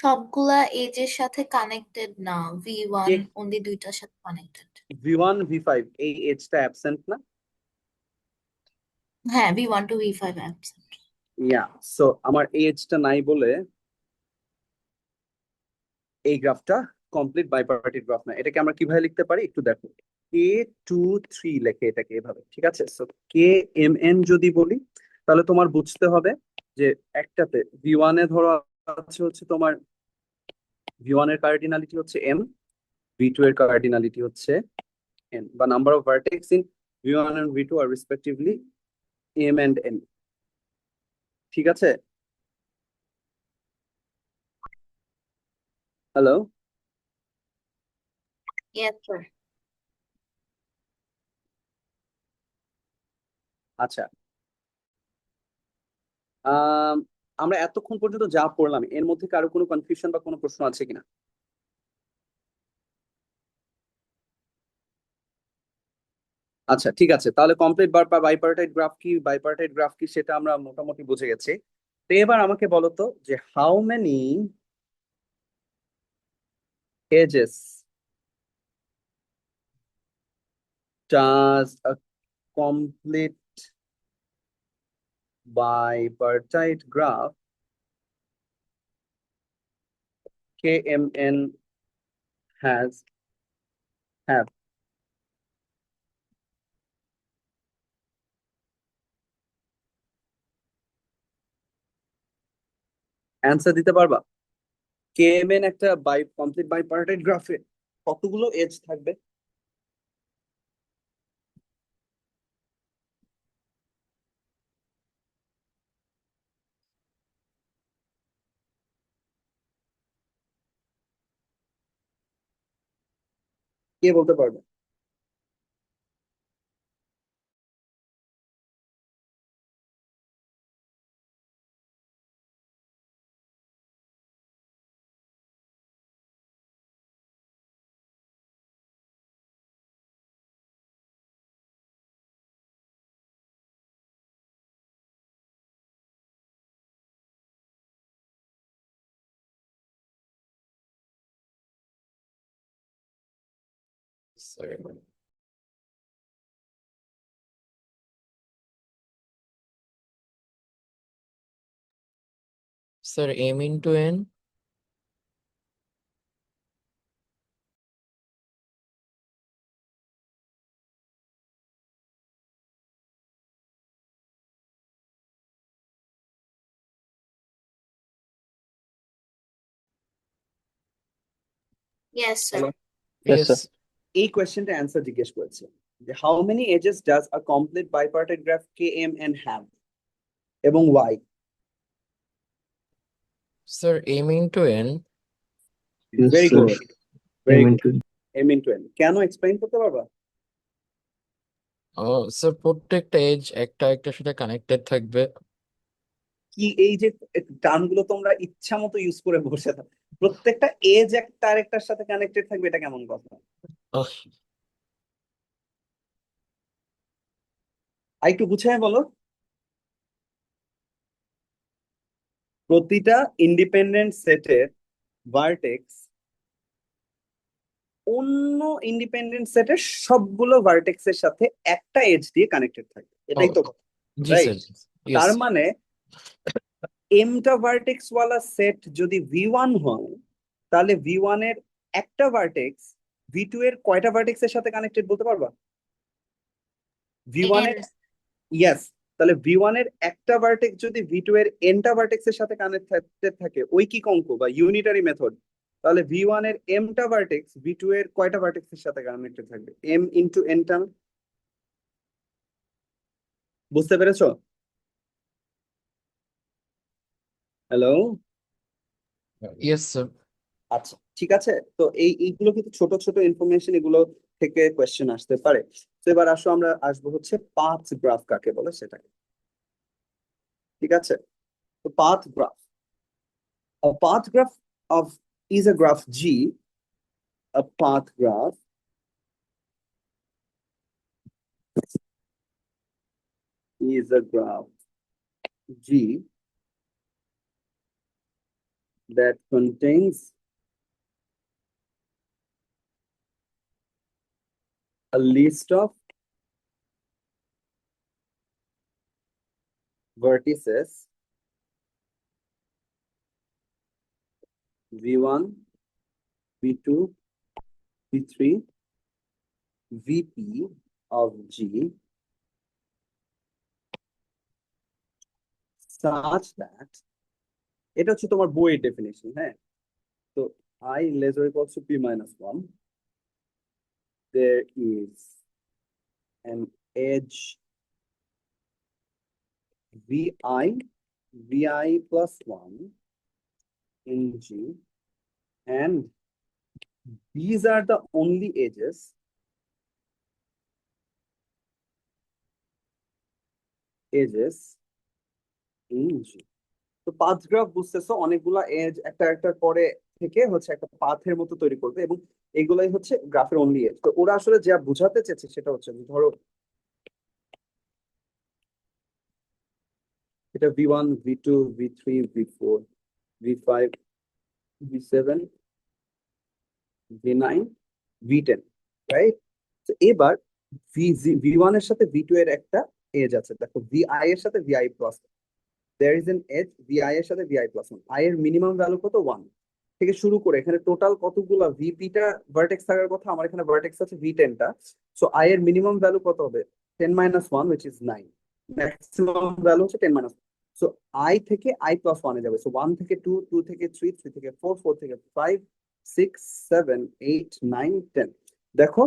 সবগুলা এজের সাথে কানেক্টেড না, V1 কে? অনলি দুইটার সাথে কানেক্টেড। V1 V5 এই এজটা অ্যাবসেন্ট না? হ্যাঁ, V1 to V5 absent. Yeah, so আমার এই এজটা নাই বলে এই গ্রাফটা কমপ্লিট বাইপার্টিট গ্রাফ না। এটাকে আমরা কিভাবে লিখতে পারি একটু দেখো। K2 3 লেখে এটাকে এভাবে, ঠিক আছে? সো KMN যদি বলি, তাহলে তোমার বুঝতে হবে যে একটাতে V1 এ ধরো আছে হচ্ছে তোমার V1 এর কার্ডিনালিটি হচ্ছে M, V2 এর কার্ডিনালিটি হচ্ছে N, বা number of vertex in V1 and V2 আর রেসপেক্টিভলি M and N। ঠিক আছে? Hello, yes sir. আচ্ছা, আম, আমরা এতক্ষণ পর্যন্ত যা পড়লাম এর মধ্যে কারো কোনো কনফিউশন বা কোনো প্রশ্ন আছে কিনা? আচ্ছা, ঠিক আছে, তাহলে কমপ্লিট বাইপার্টাইট গ্রাফ কি সেটা আমরা মোটামুটি বুঝে গেছি। তো এবার আমাকে বলো তো যে how many edges does a complete bipartite graph KMN have answer দিতে পারবা? KMN একটা কমপ্লিট বাইপার্টাইট গ্রাফে কতগুলো এজ থাকবে? কে বলতে পারবে? Sorry. Sir, M into N. Yes, sir. Yes, sir. Yes, এই কোয়েশ্চেনটা অ্যান্সার জিজ্ঞেস করেছে যে how many edges does a complete bipartite graph KMN have এবং why? sir, M into N. Yes, very sir. Good, very Amen good. to M into N কেন explain করতে পারবা? Sir প্রত্যেকটা এজ একটা একটার সাথে কানেক্টেড থাকবে। কি এই যে টার্মগুলো তোমরা ইচ্ছা মতো ইউজ করে বসে থাকো, প্রত্যেকটা এজ একটা আরেকটার সাথে কানেক্টেড থাকবে, এটা কেমন কথা? আহ, আর একটু গুছায় বলো। প্রতিটা ইন্ডিপেন্ডেন্ট সেটের ভার্টেক্স অন্য ইন্ডিপেন্ডেন্ট সেটের সবগুলো ভার্টেক্সের সাথে একটা এজ দিয়ে কানেক্টেড থাকবে, এটাই তো কথা, জি স্যার, রাইট? ইয়েস তার মানে এমটা ভার্টেক্স ওয়ালা সেট যদি V1 হয়, তাহলে V1 এর একটা ভার্টেক্স V2 এর কয়টা ভার্টেক্স এর সাথে কানেক্টেড বলতে পারবা? V1 এর, ইয়েস, তাহলে V1 এর একটা ভার্টেক্স যদি V2 এর এনটা ভার্টেক্স এর সাথে কানেক্টেড থাকে ঐকিক অঙ্ক বা ইউনিটারি মেথড, তাহলে V1 এর এমটা ভার্টেক্স V2 এর কয়টা ভার্টেক্স এর সাথে কানেক্টেড থাকবে? M ইনটু এনটা। বুঝতে পেরেছো? হ্যালো? Yes sir. আচ্ছা, ঠিক আছে। তো এইগুলো কিন্তু ছোট ছোট ইনফরমেশন, এগুলো থেকে কোয়েশ্চেন আসতে পারে। তো এবার আমরা আসবো হচ্ছে পাথ গ্রাফ কাকে বলে সেটাকে। ঠিক আছে, তো path graph, a path graph of is a graph G. A path graph is a graph G that contains a list of vertices V1, V2, V3, VP of G such that, এটা হচ্ছে তোমার বইয়ের definition, হ্যাঁ? তো I less or equals to P minus 1, there is an edge VI plus 1 in G, and these are the only edges in G. তো path graph বুঝতেছো, অনেকগুলা age একটা একটার পরে থেকে হচ্ছে একটা পাথের মতো তৈরি করবে, এবং এগুলাই হচ্ছে গ্রাফের অনলি এজ। তো ওরা আসলে যা বোঝাতে চেয়েছে সেটা হচ্ছে, ধরো এটা V1 V2 V3 V4 V5 V7 V9 V10, right? তো এবার V1 এর সাথে V2 এর একটা এজ আছে, দেখো VI এর সাথে VI plus there is an edge VI এর সাথে VI প্লাস 1, I এর মিনিমাম ভ্যালু কত 1 থেকে শুরু করে এখানে টোটাল কতগুলা VP টা ভার্টেক্স থাকার কথা, আমার এখানে ভার্টেক্স আছে V10 টা, সো I এর মিনিমাম ভ্যালু কত হবে 10 minus 1 which is 9, maximum value হচ্ছে 10 minus 1, সো I থেকে I plus 1 এ যাবে, সো 1 থেকে 2 2 থেকে 3 3 থেকে 4 4 থেকে 5 6 7 8 9 10, দেখো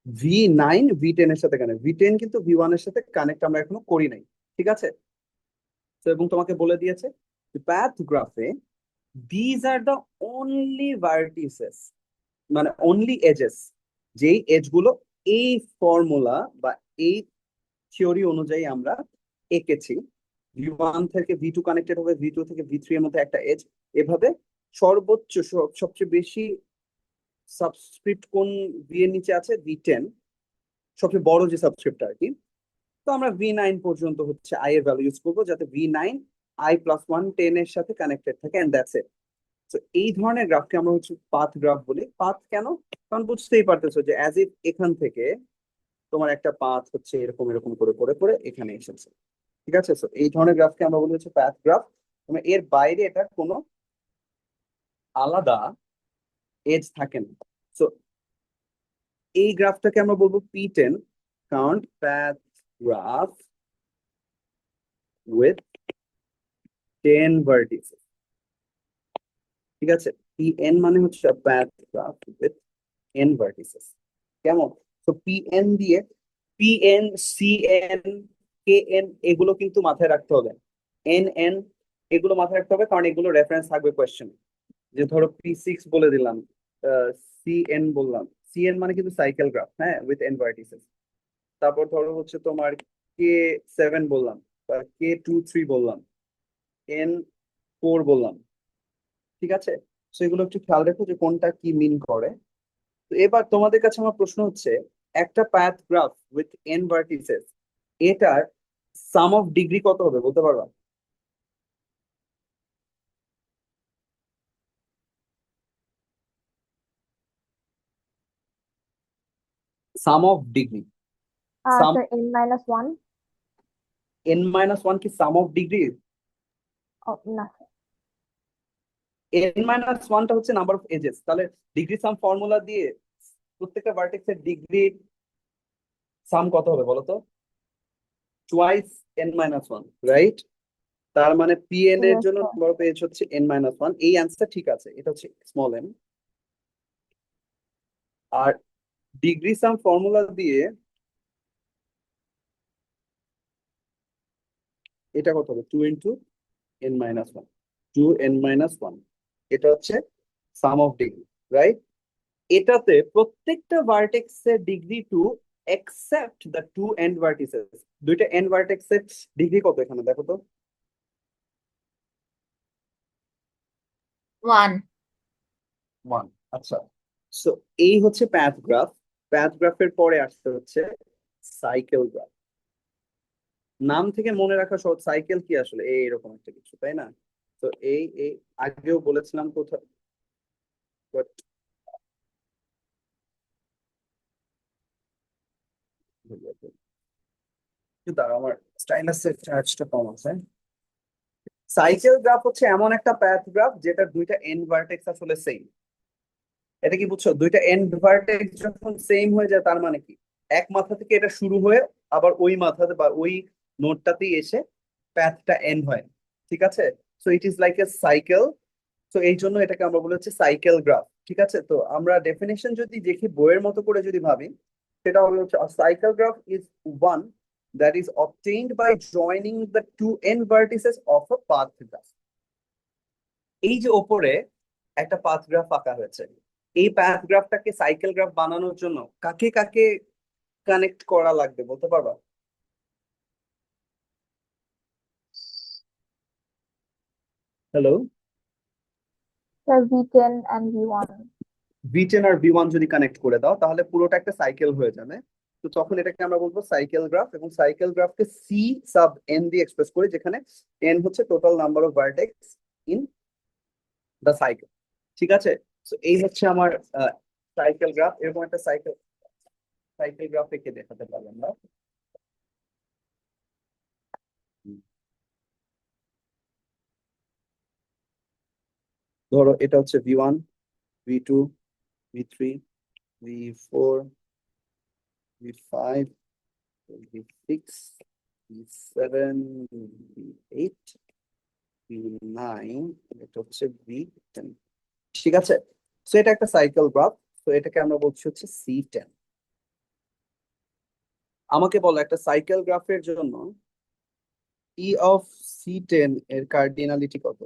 V9 V10 এর সাথে কানেক্ট, V10 কিন্তু V1 এর সাথে কানেক্ট আমরা এখনো করি নাই, ঠিক আছে? তো এবং তোমাকে বলে দিয়েছে প্যাথ গ্রাফে these are the only vertices, মানে only edges, যেই এজ গুলো এই ফর্মুলা বা এই থিওরি অনুযায়ী আমরা এঁকেছি। V1 থেকে V2 কানেক্টেড হবে, V2 থেকে V3 এর মধ্যে একটা এজ, এভাবে সর্বোচ্চ সবচেয়ে বেশি সাবস্ক্রিপ্ট কোন V এর নিচে আছে V10, সবচেয়ে বড় যে সাবস্ক্রিপ্ট আর কি। তো আমরা V9 পর্যন্ত হচ্ছে I এর ভ্যালু ইউজ করবো যাতে V9 I plus 1 10 এর সাথে কানেক্টেড থাকে, এন্ড দ্যাটস ইট। তো এই ধরনের গ্রাফকে আমরা হচ্ছে পাথ গ্রাফ বলি। পাথ কেন? কারণ বুঝতেই পারতেছো যে অ্যাজ ইফ এখান থেকে তোমার একটা পাথ হচ্ছে এরকম এরকম করে করে করে এখানে এসেছে, ঠিক আছে? তো এই ধরনের গ্রাফকে আমরা বলি হচ্ছে পাথ গ্রাফ, মানে এর বাইরে এটা কোনো আলাদা এজ থাকে না। সো এই গ্রাফটাকে আমরা বলবো P10 count path graph with 10 vertices, ঠিক আছে? PN মানে হচ্ছে path graph with n vertices, কেমন? তো PN দিয়ে PN CN KN এগুলো কিন্তু মাথায় রাখতে হবে, NN এগুলো মাথায় রাখতে হবে, কারণ এগুলো রেফারেন্স থাকবে কোয়েশ্চেনে। যে ধরো P6 বলে দিলাম, CN বললাম, CN মানে কিন্তু সাইকেল গ্রাফ, হ্যাঁ, উইথ n vertices। তারপর ধরো হচ্ছে তোমার K7 বললাম, K23 বললাম, N4 বললাম, ঠিক আছে? তো এগুলো একটু খেয়াল রেখো যে কোনটা কি মিন করে। তো এবার তোমাদের কাছে আমার প্রশ্ন হচ্ছে, একটা path graph with n vertices, এটার সাম অফ ডিগ্রি কত হবে বলতে পারবা? Sum of degree, sum sir n-1? n-1 কি সাম অফ ডিগ্রি? না n-1 টা হচ্ছে নাম্বার অফ এজেস, তাহলে ডিগ্রি সাম ফর্মুলা দিয়ে প্রত্যেকটা ভার্টেক্সের ডিগ্রি সাম কত হবে বলো তো? Twice n-1, right? তার মানে Pn এর জন্য স্যার। নাম্বার অফ এজ হচ্ছে n-1, এই অ্যান্সার ঠিক আছে, এটা হচ্ছে স্মল m। আর ডিগ্রি সাম ফর্মুলা দিয়ে এটা কত হবে? 2 ইন্টু n-1, 2n-1, এটা হচ্ছে সাম অফ ডিগ্রি, রাইট? এটাতে প্রত্যেকটা ভার্টেক্সের degree 2 except the 2 end vertices. দুইটা এন্ড ভার্টেক্সের ডিগ্রি কত এখানে দেখো তো? 1 1, আচ্ছা। সো এই হচ্ছে প্যাথ গ্রাফ। প্যাথ গ্রাফের পরে আসতে হচ্ছে সাইকেল গ্রাফ। নাম থেকে মনে রাখা সহজ, সাইকেল কি আসলে এইরকম একটা কিছু, তাই না? তো এই এই আগেও বলেছিলাম কোথাও, but দাঁড়াও, আমার স্টাইলাসের চার্জটা কম আছে। সাইকেল গ্রাফ হচ্ছে এমন একটা প্যাথ গ্রাফ যেটা দুইটা এন্ড ভার্টেক্স আসলে সেম। এটা কি বুঝছো? দুইটা এন্ড ভার্টেক্স যখন সেম হয়ে যায় তার মানে কি, এক মাথা থেকে এটা শুরু হয়ে আবার ওই মাথাতে বা ওই নোটটাতেই এসে প্যাথটা এন্ড হয়, ঠিক আছে? So it is like a cycle. তো এই জন্য এটাকে আমরা বলি হচ্ছে সাইকেল গ্রাফ, ঠিক আছে? তো আমরা ডেফিনেশন যদি দেখি বইয়ের মতো করে যদি ভাবি, সেটা হবে হচ্ছে cycle graph is one that is obtained by joining the two end vertices of a path graph. এই যে ওপরে একটা পাথ গ্রাফ আঁকা হয়েছে, এই পাথ গ্রাফটাকে সাইকেল গ্রাফ বানানোর জন্য কাকে কাকে কানেক্ট করা লাগবে বলতে পারবা? Hello? Sir V10 and V1। V10 R V1 যদি কানেক্ট করে দাও তাহলে পুরোটা একটা সাইকেল হয়ে যাবে। তো তখন এটাকে আমরা বলবো সাইকেল গ্রাফ, এবং সাইকেল গ্রাফকে সি সাব এন দিয়ে এক্সপ্রেস করি, যেখানে এন হচ্ছে total number of vertex in the cycle. ঠিক আছে, তো এই হচ্ছে আমার সাইকেল গ্রাফ। এরকম একটা সাইকেল সাইকেল গ্রাফ এঁকে দেখাতে পারি আমরা। ধরো এটা হচ্ছে V1, V2, V3, V4, V5, V6, V7, V8, V9, এটা হচ্ছে V10। ঠিক আছে, তো এটা একটা সাইকেল গ্রাফ। তো এটাকে আমরা বলছি হচ্ছে C10। আমাকে বলো একটা সাইকেল গ্রাফের জন্য E অফ C10 এর কার্ডিনালিটি কত?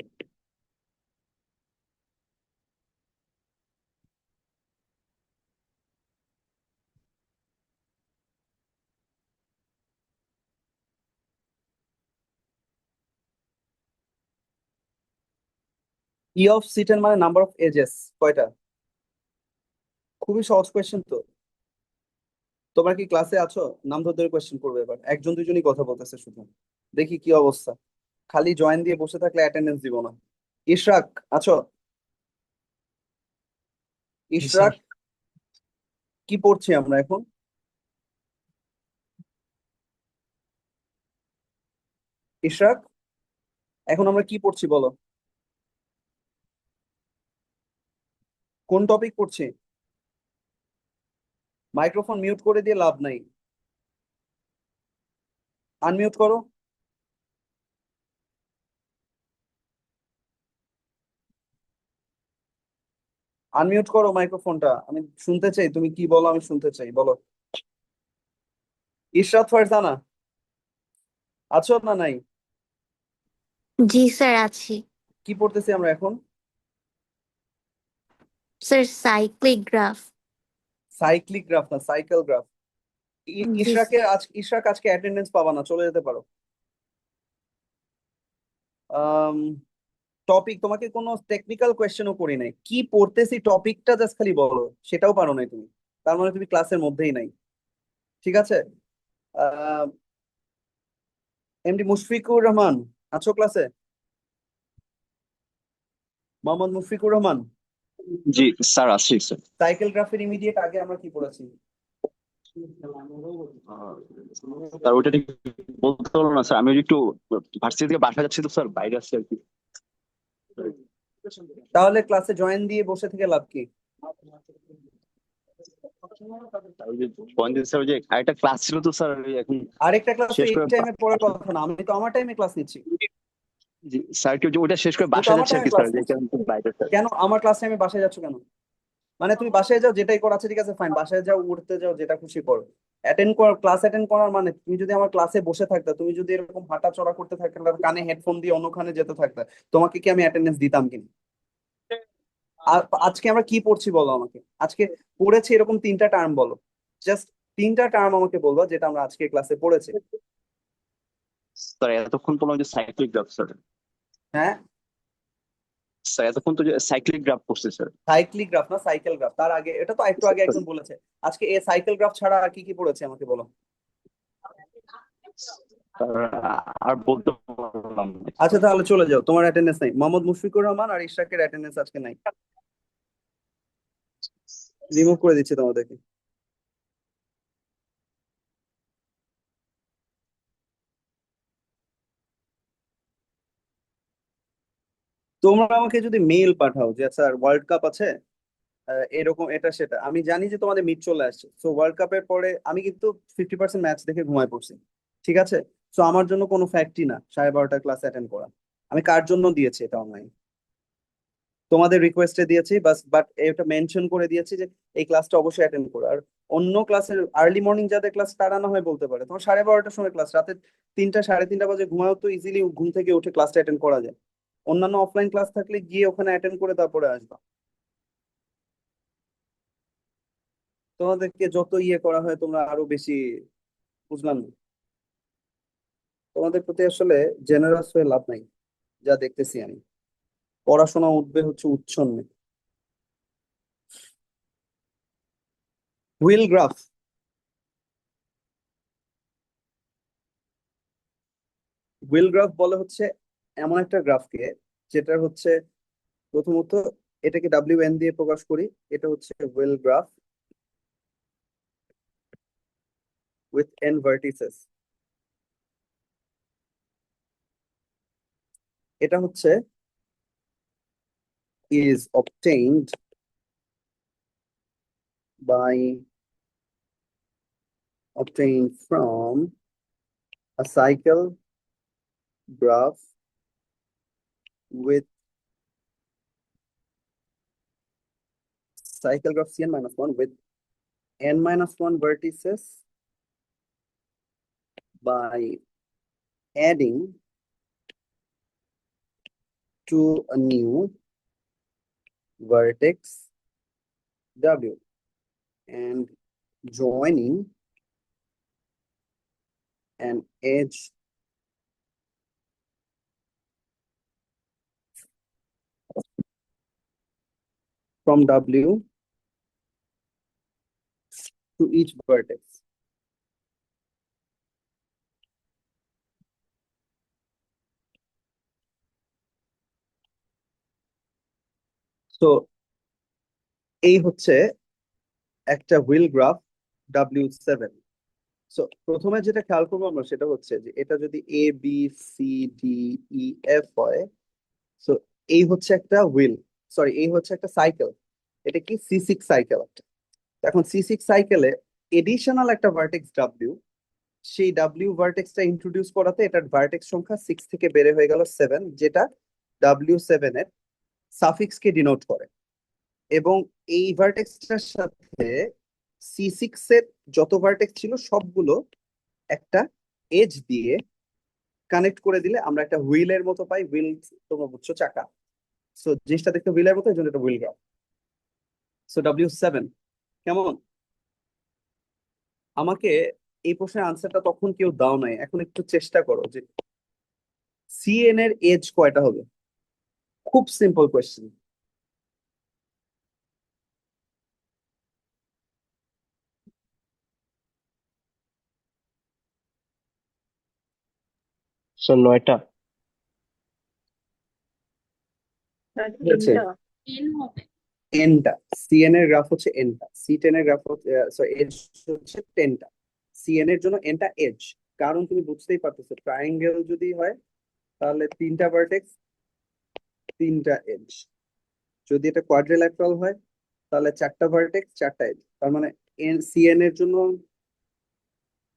ই অফ C10 মানে নাম্বার অফ এজেস কয়টা? খুবই সহজ কোয়েশ্চেন তো। তোমরা কি ক্লাসে আছো? নাম ধরে ধরে কোয়েশ্চেন করবে, এবার একজন দুজনই কথা বলতেছে শুধু। দেখি কি অবস্থা। খালি জয়েন দিয়ে বসে থাকলে অ্যাটেন্ডেন্স দিব না। ইশরাক আছো? জি স্যার। ইশরাক, কি পড়ছি আমরা এখন? ইশরাক, এখন আমরা কি পড়ছি বলো? কোন টপিক পড়ছি? মাইক্রোফোন মিউট করে দিয়ে লাভ নাই, আনমিউট করো। আনমিউট করো মাইক্রোফোনটা, আমি শুনতে চাই তুমি কি বলো, আমি শুনতে চাই, বলো। ইশরাত ফারজানা আছো না নাই? জি স্যার আছি। কি পড়তেছি আমরা এখন? Sir cyclic graph. Cyclic graph না, সাইকেল গ্রাফ। জি ইশরাকের আজ ইশরাক আজকে অ্যাটেন্ডেন্স পাবা না, চলে যেতে পারো। টপিক, তোমাকে কোনো টেকনিক্যাল কোয়েশ্চেনও করি নাই, কি পড়তেছি টপিকটা জাস্ট খালি বলো, সেটাও পারো নাই তুমি। তার মানে তুমি ক্লাসের মধ্যেই নাই। ঠিক আছে, আহ এমডি মুশফিকুর রহমান আছো ক্লাসে? মোহাম্মদ মুশফিকুর রহমান, জি স্যার, আছি স্যার। সাইকেল গ্রাফের ইমিডিয়েট আগে আমরা কি পড়েছি? স্যার ওইটা ঠিক বলতে পারবো না স্যার, আমি ওই একটু ভার্সিটি থেকে বাসা যাচ্ছি তো স্যার, বাইরে আসছি আর কি। তাহলে ক্লাসে জয়েন দিয়ে বসে থেকে লাভ কি? আর ওই যে পয়েন্ট দিতে স্যার, ওই যে আরেকটা ক্লাস ছিল তো স্যার, ওই এখন আরেকটা ক্লাস তো শেষ এই করে টাইমে পড়ার কথা না, আমি তো আমার টাইমে ক্লাস নিচ্ছি। জি স্যার, কি ওইটা শেষ করে তুমি তো বাসা আমার যাচ্ছি আর টাইমে কি স্যার, ক্লাস যে নিচ্ছি। কারণে একটু বাইরে স্যার। কেন আমার ক্লাস টাইমে বাসায় যাচ্ছ কেন? মানে তুমি বাসায় যাও, যেটাই করো আছে ঠিক আছে ফাইন, বাসায় যাও, উঠতে যাও, যেটা খুশি করো। ক্লাস অ্যাটেন্ড করার মানে, তুমি যদি আমার ক্লাসে বসে থাকতে, তুমি যদি এরকম হাঁটা চড়া করতে থাকতে, কানে হেডফোন দিয়ে অন্যখানে যেতে থাকতে, তোমাকে কি আমি অ্যাটেন্ডেন্স দিতাম কিনা? আর আজকে আমরা কি পড়ছি বলো আমাকে। আজকে পড়েছি এরকম তিনটা টার্ম বলো, জাস্ট তিনটা টার্ম আমাকে বলবো যেটা আমরা আজকে ক্লাসে পড়েছি। স্যার এতক্ষণ বললাম যে সাইক্লিক গ্রাফ স্যার। হ্যাঁ, স্যার এতক্ষণ তো যে সাইক্লিক গ্রাফ করছে স্যার। সাইক্লিক গ্রাফ না সাইকেল গ্রাফ, তার আগে এটা তো একটু আগে একজন বলেছে। আজকে এই সাইকেল গ্রাফ ছাড়া আর কি কি পড়েছে আমাকে বলো। স্যার আর বলতে পারলাম না। আচ্ছা তাহলে চলে যাও, তোমার অ্যাটেন্ডেন্স নাই। মোহাম্মদ মুশফিকুর রহমান আর ইশরাকের অ্যাটেন্ডেন্স আজকে নাই, রিমুভ করে দিচ্ছি তোমাদেরকে। তোমরা আমাকে যদি মেইল পাঠাও যে স্যার ওয়ার্ল্ড কাপ আছে, এরকম এটা সেটা, আমি জানি যে তোমাদের মিড চলে আসছে, সো ওয়ার্ল্ড কাপের পরে আমি কিন্তু 50% ম্যাচ দেখে ঘুমায় পড়ছি। ঠিক আছে, সো আমার জন্য কোনো ফ্যাক্টই না 12:30 ক্লাস অ্যাটেন্ড করা। আমি কার জন্য দিয়েছি এটা অনলাইন, তোমাদের রিকোয়েস্টে দিয়েছি বাস, বাট এটা মেনশন করে দিয়েছি যে এই ক্লাসটা অবশ্যই অ্যাটেন্ড করো। আর অন্য ক্লাসের আর্লি মর্নিং যাদের ক্লাস তারা না হয় বলতে পারে, তোমার 12:30টার সময় ক্লাস, রাতে 3টা 3:30 বাজে ঘুমাও তো ইজিলি ঘুম থেকে উঠে ক্লাসটা অ্যাটেন্ড করা যায়। অন্যান্য অফলাইন ক্লাস থাকলে গিয়ে ওখানে অ্যাটেন্ড করে তারপরে আসবা। তোমাদেরকে যত ইয়ে করা হয় তোমরা আরো বেশি, বুঝলাম না। তোমাদের প্রতি আসলে জেনারাস হয়ে লাভ নাই, যা দেখতেছি আমি। পড়াশোনা উঠবে হচ্ছে উচ্ছন্নে। হুইল গ্রাফ, হুইল গ্রাফ বলে হচ্ছে এমন একটা গ্রাফকে যেটা হচ্ছে প্রথমত এটাকে WN দিয়ে প্রকাশ করি, এটা হচ্ছে wheel graph with n vertices. এটা হচ্ছে is obtained from a cycle graph with cycle graph Cn minus 1 with n minus 1 vertices by adding to a new vertex W and joining an edge from W to each vertex. So এই হচ্ছে একটা wheel graph W7। So প্রথমে যেটা খেয়াল করবো আমরা সেটা হচ্ছে যে এটা যদি ABCDEF হয়, সো এই হচ্ছে একটা হুইল, সরি এই হচ্ছে একটা সাইকেল। এটা কি C6 সাইকেল একটা। এখন C6 সাইকেলে এডিশনাল একটা ভার্টেক্স W, সেই W ভার্টেক্সটা ইন্ট্রোডিউস করাতে এটার ভার্টেক্স সংখ্যা 6 থেকে বেড়ে হয়ে গেল 7, যেটা W7 এর সাফিক্স কে ডিনোট করে। এবং এই ভার্টেক্সটার সাথে C6 এর যত ভার্টেক্স ছিল সবগুলো একটা এজ দিয়ে কানেক্ট করে দিলে আমরা একটা হুইলের মতো পাই। হুইল তোমরা বুঝছো চাকা, সো জিনিসটা দেখতে হুইলের মতো, এই জন্য এটা হুইল গ্রাফ। সো W7 কেমন? আমাকে এই প্রশ্নের আনসারটা তখন কেউ দাও নাই, এখন একটু চেষ্টা করো যে Cn এর এজ কয়টা হবে। খুব সিম্পল কোয়েশ্চেন। স্যার 9টা। ঠিক আছে, এনটা Cn এর গ্রাফ হচ্ছে এনটা, C10 এর গ্রাফ হচ্ছে এজ হচ্ছে 10টা। Cn এর জন্য এনটা এজ, কারণ তুমি বুঝতেই পারতেছো ট্রায়াঙ্গেল যদি হয় তাহলে 3টা ভার্টেক্স 3টা এজ, যদি এটা কোয়াড্রিল্যাটারাল হয় তাহলে 4টা ভার্টেক্স 4টা এজ। তার মানে Cn এর জন্য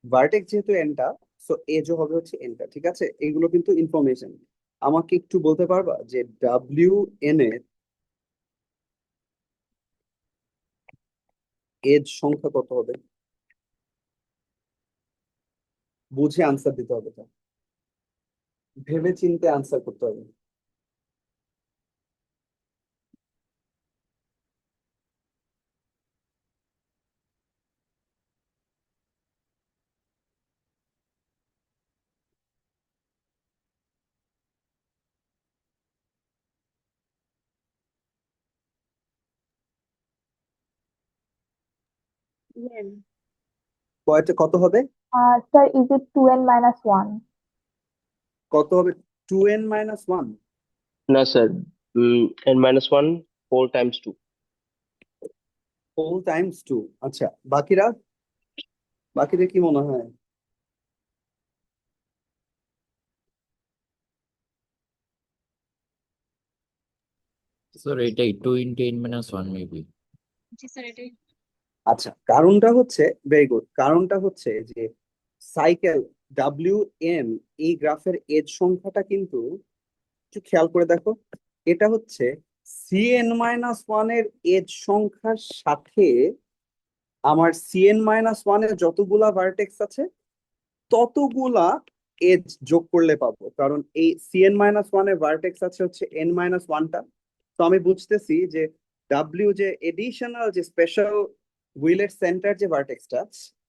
ভার্টেক্স যেহেতু এনটা, সো এজও হবে হচ্ছে এনটা। ঠিক আছে, এগুলো কিন্তু ইনফরমেশন। আমাকে একটু বলতে পারবা যে WN এর এজ সংখ্যা কত হবে? বুঝে আনসার দিতে হবে, তো ভেবে চিন্তে আনসার করতে হবে। কত হবে? Sir is it 2n minus 1? কত হবে? 2n-1? না sir, n-1 4 times 2। Whole Times 2। আচ্ছা, বাকিদের কি মনে হয়? স্যার এটাই 2 × n - 1 মেবি। আচ্ছা, কারণটা হচ্ছে ভেরি গুড, কারণটা হচ্ছে যে সাইকেল WN এই গ্রাফের এজ সংখ্যাটা কিন্তু একটু খেয়াল করে দেখো, এটা হচ্ছে Cn-1 এর এজ সংখ্যার সাথে আমার Cn-1 এর যতগুলা ভার্টেক্স আছে ততগুলা এজ যোগ করলে পাবো, কারণ এই Cn-1 এর ভার্টেক্স আছে হচ্ছে n-1টা। তো আমি বুঝতেছি যে W যে এডিশনাল যে স্পেশাল হুইলের সেন্টার যে ভার্টেক্সটা,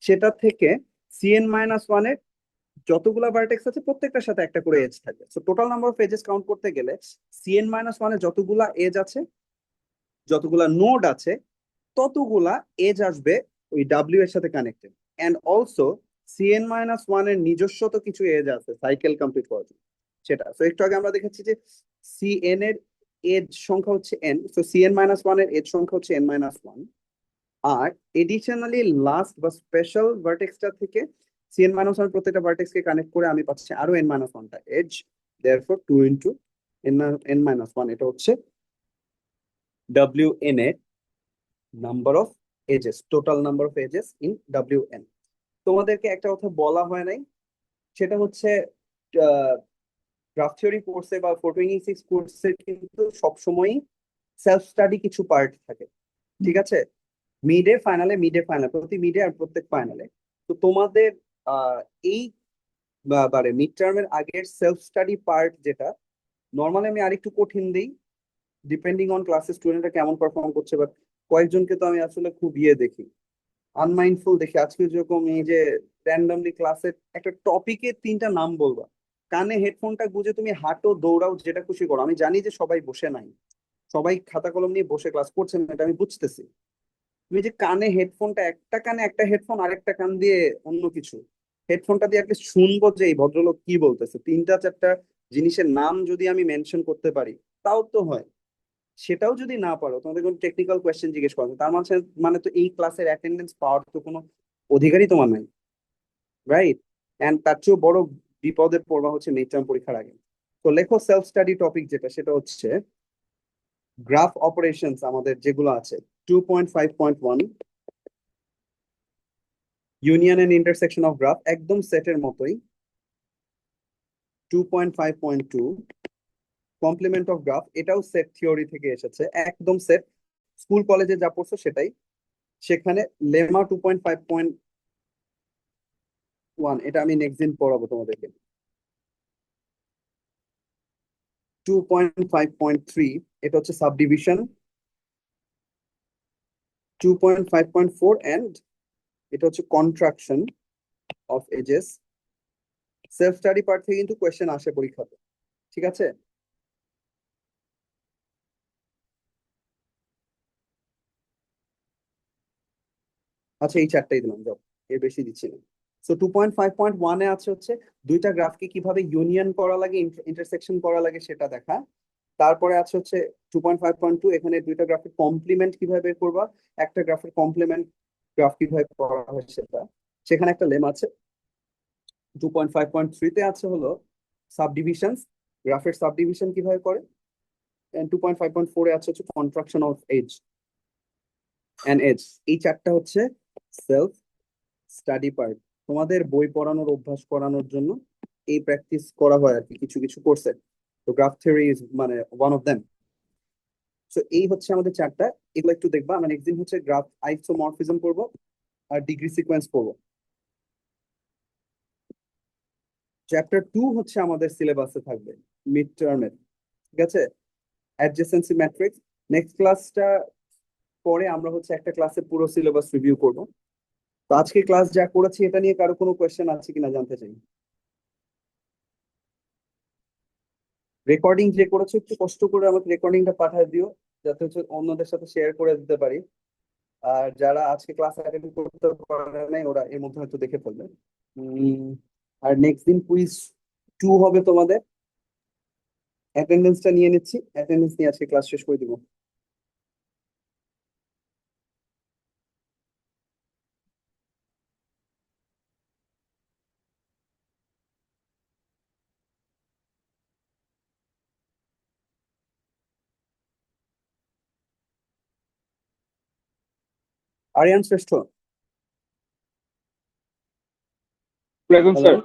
সেটা থেকে Cn-1 এর যতগুলা ভার্টেক্স আছে প্রত্যেকটার সাথে একটা করে এজ থাকে। So total number of edges count করতে গেলে Cn-1 এর যতগুলা এজ আছে, যতগুলা নোড আছে, ততগুলা এজ আসবে ওই W এর সাথে connected. And also Cn minus one এর নিজস্ব তো কিছু এজ আছে সাইকেল কমপ্লিট করার জন্য, সেটা তো একটু আগে আমরা দেখেছি যে Cn এর এজ সংখ্যা হচ্ছে n, তো Cn মাইনাস ওয়ান এর এজ সংখ্যা হচ্ছে n মাইনাস ওয়ান। আর এডিশনালি লাস্ট বা স্পেশাল ভার্টেক্সটা থেকে Cn মাইনাস ওয়ান প্রত্যেকটা ভার্টেক্সকে কানেক্ট করে আমি পাচ্ছি আরো n মাইনাস ওয়ানটা edge, therefore 2 into n minus one, এটা হচ্ছে Wn এর number of edges, total number of edges in Wn। তোমাদেরকে একটা কথা বলা হয় নাই, সেটা হচ্ছে গ্রাফ থিওরি কোর্সে বা 426 কোর্সে কিন্তু সবসময়ই সেলফ স্টাডি কিছু পার্ট থাকে, ঠিক আছে? মিডে ফাইনালে, প্রতি মিডে আর প্রত্যেক ফাইনালে। তো তোমাদের এই বারে মিড টার্মের আগের সেলফ স্টাডি পার্ট যেটা নর্মালি আমি আরেকটু কঠিন দিই, ডিপেন্ডিং অন ক্লাসের স্টুডেন্টরা কেমন পারফর্ম করছে, বাট কয়েকজনকে তো আমি আসলে খুব দেখি, আনমাইন্ডফুল দেখি। আজকে যেরকম এই যে র্যান্ডমলি ক্লাসের একটা টপিকের 3টা নাম বলবা, কানে হেডফোনটা গুঁজে তুমি হাঁটো, দৌড়াও, যেটা খুশি করো। আমি জানি যে সবাই বসে নাই, সবাই খাতা কলম নিয়ে বসে ক্লাস করছে না, এটা আমি বুঝতেছি। তুমি যে কানে হেডফোনটা, একটা কানে একটা হেডফোন, আরেকটা কান দিয়ে অন্য কিছু, হেডফোনটা দিয়ে একটা শুনবো যে এই ভদ্রলোক কি বলতেছে, 3টা 4টা জিনিসের নাম যদি আমি মেনশন করতে পারি তাও তো হয়। সেটাও যদি না পারো, তোমাদের কোনো টেকনিক্যাল কোয়েশ্চেন জিজ্ঞেস করা হবে, তার মানে তো এই ক্লাসের অ্যাটেন্ডেন্স পাওয়ার তো কোনো অধিকারই তোমার নাই, রাইট? এন্ড তার চেয়েও বড় বিপদে পড়বা হচ্ছে মিড টার্ম পরীক্ষার আগে। তো লেখো সেলফ স্টাডি টপিক যেটা, সেটা হচ্ছে গ্রাফ অপারেশনস আমাদের যেগুলো আছে 2.5.1, union and intersection of graph, একদম সেটের মতোই। 2.5.2, কমপ্লিমেন্ট অফ গ্রাফ, এটাও সেট থিওরি থেকে এসেছে, একদম সেট, স্কুল কলেজে যা পড়ছো সেটাই। সেখানে লেমা 2.5.1, এটা আমি নেক্সট দিন পড়াবো তোমাদেরকে। 2.5.3, এটা হচ্ছে সাবডিভিশন। 2.5.4 এন্ড এটা হচ্ছে contraction of edges. Self study part থেকে কিন্তু কোয়েশ্চেন আসে পরীক্ষাতে, ঠিক আছে? আচ্ছা, এই 4টাই দিলাম, যাও, এর বেশি দিচ্ছি না। সো 2.5.1 এ আছে হচ্ছে দুইটা গ্রাফকে কিভাবে ইউনিয়ন করা লাগে, ইন্টারসেকশন করা লাগে সেটা দেখা। তারপরে আছে হচ্ছে 2.5.2, এখানে দুইটা গ্রাফের কমপ্লিমেন্ট কিভাবে বের করবা, একটা গ্রাফের কমপ্লিমেন্ট গ্রাফ কিভাবে করা হয় সেটা, সেখানে একটা লেম আছে। 2.5.3 তে আছে হলো সাবডিভিশন, গ্রাফের সাবডিভিশন কিভাবে করে। 2.5.4 এ আছে হচ্ছে contraction of edge and edge. এই 4টা হচ্ছে সেলফ স্টাডি পার্ট। তোমাদের বই পড়ানোর অভ্যাস করানোর জন্য এই প্র্যাকটিস করা হয় আর কি কিছু কিছু কোর্সে। তো গ্রাফ থিওরি ইজ মানে ওয়ান অফ দেম। সো এই হচ্ছে আমাদের 4টা, এগুলো একটু দেখবা। আমরা নেক্সট দিন হচ্ছে গ্রাফ আইসোমরফিজম করবো আর ডিগ্রি সিকোয়েন্স করবো। চ্যাপ্টার 2 হচ্ছে আমাদের সিলেবাসে থাকবে মিড টার্মের, ঠিক আছে? অ্যাডজেসেন্সি ম্যাট্রিক্স। নেক্সট ক্লাসটা পরে আমরা হচ্ছে একটা ক্লাসে পুরো সিলেবাস রিভিউ করব। তো আজকে ক্লাস যা করেছি এটা নিয়ে কারো কোনো কোয়েশ্চেন আছে কিনা জানতে চাই। রেকর্ডিং যে করেছো একটু কষ্ট করে আমাকে রেকর্ডিংটা পাঠিয়ে দিও, যাতে হচ্ছে অন্যদের সাথে শেয়ার করে দিতে পারি। আর যারা আজকে ক্লাস অ্যাটেন্ড করতে পারে নাই ওরা এর মধ্যে হয়তো দেখে ফেলবে। আর নেক্সট দিন কুইজ 2 হবে তোমাদের। অ্যাটেন্ডেন্সটা নিয়ে নিচ্ছি, অ্যাটেন্ডেন্স নিয়ে আজকে ক্লাস শেষ করে দিব। আরিয়ান শ্রেষ্ঠ, প্রেজেন্ট হ্যালো, স্যার।